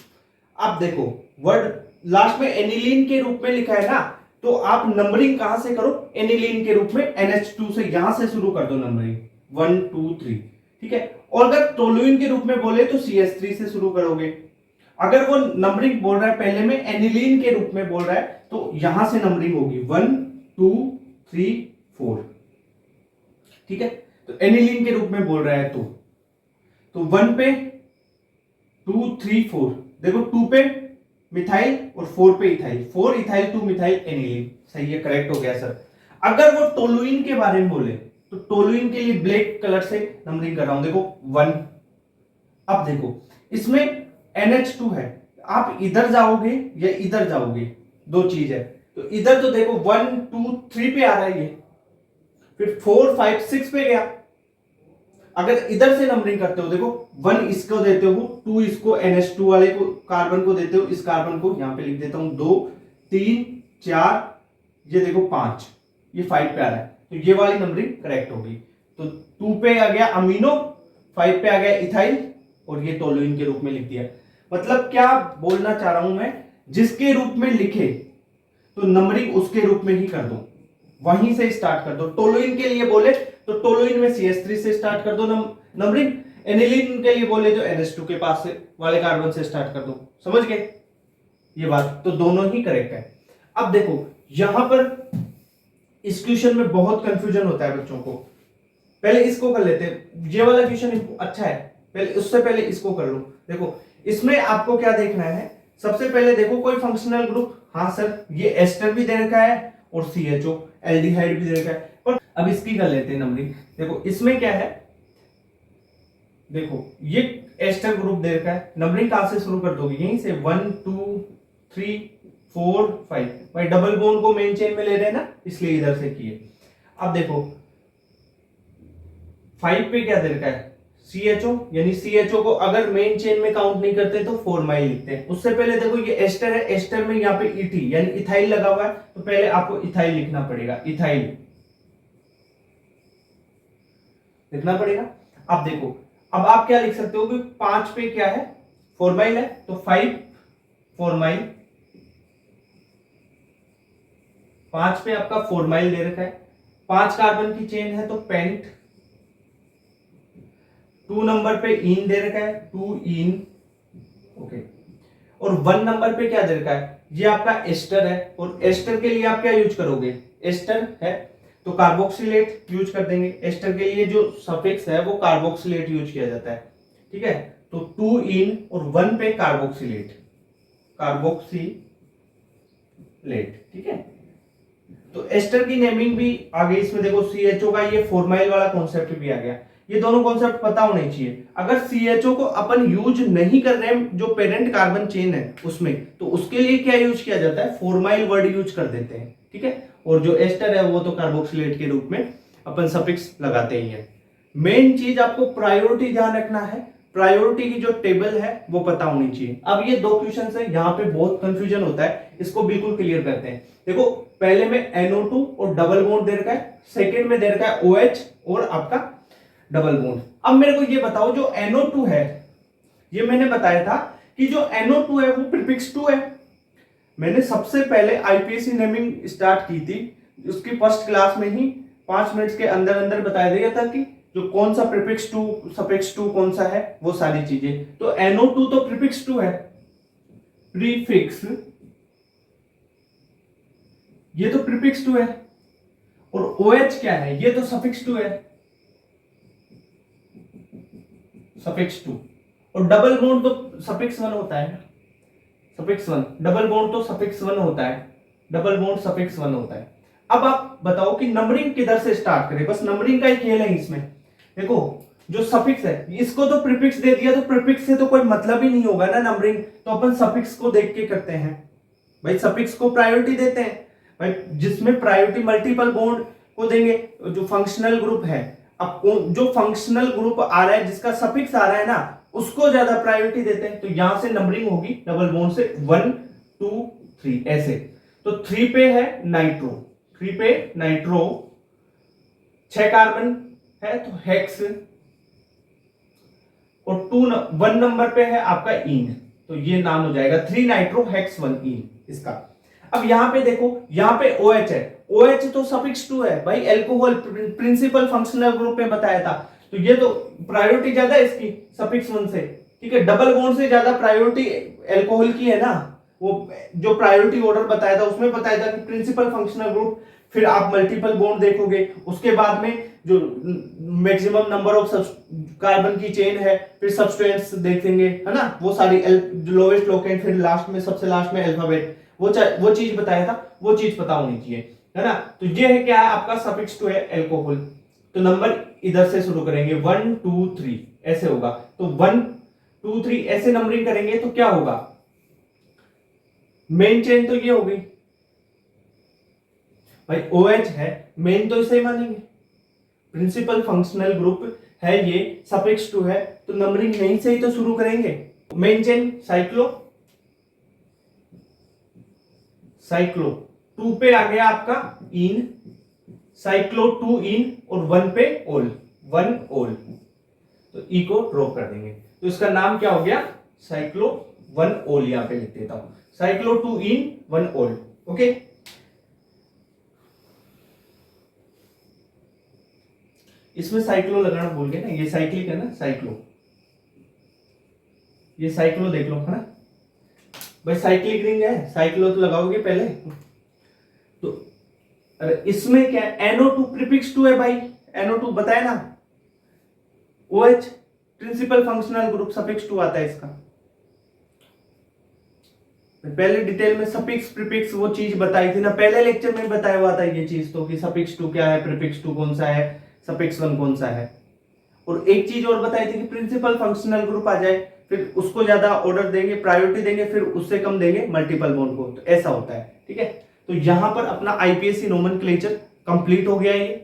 आप देखो वर्ड लास्ट में एनिलीन के रूप में लिखा है ना, तो आप नंबरिंग कहां से करो? एनिलीन के रूप में NH2 से, यहां से शुरू कर दो नंबरिंग 1 2 3, ठीक है। और अगर टोलुइन के रूप में बोले तो CH3 से शुरू करोगे। अगर वो नंबरिंग बोल रहा है पहले में एनिलीन के रूप में बोल रहा है, तो यहां से नंबरिंग होगी 1 2 3 4, ठीक है। तो एनिलीन के रूप में बोल रहा है तो 1 पे 2 3 4, देखो 2 पे मिथाइल और 4 पे इथाइल, 4 इथाइल 2 मिथाइल एनिलीन, सही है, करेक्ट हो गया सर। अगर वो टोलुइन के बारे में बोले तो टोलुइन के लिए ब्लैक कलर से नंबरिंग कर रहा हूं, देखो 1। अब देखो इसमें NH2 है, आप इधर जाओगे या इधर जाओगे, दो चीज है। तो इधर तो देखो 1 2 3 पे आ रहा है ये, फिर 4 5 6 पे गया। अगर इधर से नंबरिंग करते हो, देखो 1 इसको देते हो, 2 इसको NH2 वाले को, कार्बन को देते हो, इस कार्बन को यहां पे लिख देता हूं 2 3 4, ये देखो 5, ये 5 पे आ रहा है, तो ये वाली नंबरिंग करेक्ट होगी। तो 2 पे आ गया अमीनो, 5 पे आ गया इथाइल, और ये टोलुइन के रूप में लिख दिया। मतलब क्या बोलना चाह रहा हूं मैं, जिसके रूप में लिखे तो नंबरिंग उसके रूप में ही कर दो, वहीं से स्टार्ट कर दो। टोलुइन के लिए बोले तो टोलुइन में CH3 से स्टार्ट कर दो नंबरिंग, एनिलीन के लिए बोले तो NH2 के पास से वाले कार्बन से स्टार्ट कर दो। समझ गए ये बात? तो दोनों ही करेक्ट है। अब देखो यहां पर इस क्वेश्चन में बहुत कंफ्यूजन होता है बच्चों को। पहले इसको कर लेते हैं, ये वाला क्वेश्चन अच्छा है, पहले उससे पहले इसको कर लो। देखो इसमें आपको क्या देखना है, सबसे पहले देखो कोई फंक्शनल ग्रुप, हाँ सर ये एस्टर भी दे रखा है और CHO एल्डिहाइड भी दे रखा है। पर अब इसकी कर लेते हैं नंबरिंग। देखो इसमें क्या है, देखो ये एस्टर ग्रुप दे रखा है, नंबरिंग कहां से शुरू कर दोगे? यहीं से 1 2 3 4 5, भाई डबल बॉन्ड को मेन चेन में ले रहे हैं ना, इसलिए इधर से किए। अब देखो 5 पे क्या दे रखा है? CHO, यानी CHO को अगर मेन चेन में काउंट नहीं करते तो फॉर्माइल लिखते हैं। उससे पहले देखो ये एस्टर है, एस्टर में यहाँ पे ET यानी इथाइल लगा हुआ है, तो पहले आपको इथाइल लिखना पड़ेगा, इथाइल लिखना पड़ेगा। अब देखो अब आप क्या लिख सकते हो कि 5 पे क्या है? फॉर्माइल है, तो 5 फॉर्माइल, 5 पे आपका फॉर्माइल दे रखा है। 5 कार्बन की चेन है तो पेंट, 2 नंबर पे इन दे रखा है, 2 इन, ओके। और 1 नंबर पे क्या दे रखा है? ये आपका एस्टर है, और एस्टर के लिए आप क्या यूज करोगे? एस्टर है तो कार्बोक्सिलेट यूज कर देंगे। एस्टर के लिए जो सफिक्स है वो कार्बोक्सिलेट यूज किया जाता है, ठीक है। तो 2 इन और 1 पे कार्बोक्सिलेट, कार्बोक्सिलेट, ठीक है। तो एस्टर की नेमिंग भी आ गई इसमें। देखो CHO का ये फॉर्माइल वाला कॉन्सेप्ट भी आ गया। ये दोनों कॉन्सेप्ट पता होने चाहिए। अगर CHO को अपन यूज नहीं कर रहे हैं जो पेरेंट कार्बन चेन है उसमें, तो उसके लिए क्या यूज किया जाता है? फॉर्माइल वर्ड यूज कर देते हैं, ठीक है। और जो एस्टर है वो तो कार्बोक्सिलेट के रूप में अपन सफिक्स लगाते ही है। मेन चीज आपको प्रायोरिटी ध्यान रखना है, प्रायोरिटी की जो टेबल है वो पता होनी चाहिए। अब ये दो क्वेश्चन है, यहाँ पे बहुत कंफ्यूजन होता है, इसको बिल्कुल क्लियर करते हैं। देखो पहले में NO2 और डबल बॉन्ड दे रखा है, सेकंड में दे रखा है OH और आपका डबल बॉन्ड। अब मेरे को ये बताओ जो NO2 है, ये मैंने बताया था कि जो NO2 है वो प्रीफिक्स 2 है। मैंने सबसे पहले आईपीएसी नेमिंग स्टार्ट की थी, उसकी फर्स्ट क्लास में ही 5 मिनट के अंदर अंदर बताया दिया था कि जो कौन सा प्रीफिक्स 2 सफिक्स 2 कौन सा है, वो सारी चीजें। तो NO2 तो प्रीफिक्स 2 है, प्रीफिक्स, ये तो प्रीफिक्स 2 है। और OH क्या है, ये तो सफिक्स 2 है, सफिक्स 2। और डबल बॉन्ड तो सफिक्स 1 होता है, सफिक्स 1, डबल बॉन्ड तो सफिक्स 1 होता है, डबल बॉन्ड सफिक्स 1 होता है। अब आप बताओ कि नंबरिंग किधर से स्टार्ट करें, बस नंबरिंग का ही खेल है इसमें। देखो जो सफिक्स है इसको तो प्रीफिक्स दे दिया, तो प्रीफिक्स से तो कोई मतलब ही नहीं होगा ना नंबरिंग, तो अपन सफिक्स को देख के करते हैं भाई, सफिक्स को प्रायोरिटी देते हैं भाई, जिसमें प्रायोरिटी मल्टीपल बॉन्ड को देंगे, जो फंक्शनल ग्रुप है। अब जो फंक्शनल ग्रुप आ रहा है जिसका सफिक्स आ रहा है ना, उसको ज्यादा प्रायोरिटी देते हैं, तो यहां से नंबरिंग होगी डबल बॉन्ड से 1 2 3 ऐसे। तो 3 पे है नाइट्रो, 3 पे नाइट्रो, 6 कार्बन है तो हेक्स, और 1 नंबर पे है आपका इन, तो ये नाम हो जाएगा 3 नाइट्रो हेक्स 1 इन इसका। अब यहां पे देखो, यहां पे OH है, OH तो सफिक्स 2 है भाई, अल्कोहल प्रिंसिपल फंक्शनल ग्रुप में बताया था, तो ये तो प्रायोरिटी ज्यादा है इसकी सफिक्स 1 से, ठीक है। डबल बॉन्ड से ज्यादा प्रायोरिटी अल्कोहल की है ना, वो जो प्रायोरिटी ऑर्डर बताया था उसमें बताया था कि प्रिंसिपल फंक्शनल ग्रुप, फिर आप मल्टीपल बॉन्ड देखोगे, उसके बाद में जो मैक्सिमम नंबर ऑफ कार्बन की चेन है, फिर सब्सटेंस देखेंगे, है ना, वो सारी लोवेस्ट लोकेंट, फिर लास्ट में सबसे लास्ट में अल्फाबेट, वो चीज बताया था, वो चीज पता होनी चाहिए, है ना। तो ये है क्या है आपका सफिक्स 2 है अल्कोहल, तो नंबर इधर से शुरू करेंगे 1 2 3 ऐसे होगा, तो 1 2 3 ऐसे नंबरिंग करेंगे तो क्या होगा, मेन चेन तो ये होगी भाई, OH है मेन, तो इसे ही मानेंगे, प्रिंसिपल फंक्शनल ग्रुप है ये, सफिक्स 2 है, तो नंबरिंग यहीं से ही तो शुरू करेंगे। मेन चेन साइक्लो, साइक्लो 2 पे आ गया आपका इन, साइक्लो 2 इन, और 1 पे ओल, 1 ओल, तो ई को ड्रॉप कर देंगे, तो इसका नाम क्या हो गया, साइक्लो 1 ओल, यहां पे लिख देता हूं, साइक्लो 2 इन 1 ओल, ओके। इसमें साइक्लो लगाना भूल गए ना, ये साइक्लिक है ना, साइक्लो, ये साइक्लो देख लो, है ना भाई, साइक्लिक रिंग है, साइक्लो तो लगाओगे पहले, तो अरे इसमें क्या है, NO2 प्रीफिक्स 2 है भाई, NO2 बताया ना, OH principal functional group suffix 2 आता है इसका। पहले डिटेल में सफिक्स प्रीफिक्स वो चीज बताई थी ना, पहले लेक्चर में बताया हुआ था ये चीज तो, कि सफिक्स 2 क्या है, प्रीफिक्स 2 कौन सा है, सफिक्स 1 कौन सा है। और एक चीज और बताई थी कि प्रिंसिपल फंक्शनल ग्रुप आ जाए, फिर उसको ज्यादा ऑर्डर देंगे, प्रायोरिटी देंगे, फिर उससे कम देंगे मल्टीपल बॉन्ड को, तो ऐसा होता है, ठीक है। तो यहां पर अपना आईपीएससी नोमेनक्लेचर कंप्लीट हो गया ये,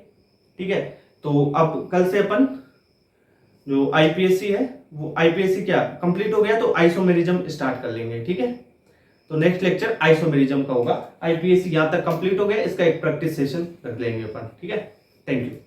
ठीक है। तो अब कल से अपन जो आईपीएससी है वो आईपीएससी क्या कंप्लीट हो गया, तो आइसोमेरिज्म स्टार्ट कर लेंगे, ठीक है। तो नेक्स्ट लेक्चर आइसोमेरिज्म का होगा, आईपीएससी यहां तक कंप्लीट हो गया, इसका एक प्रैक्टिस सेशन रख लेंगे अपन, ठीक है। Thank you.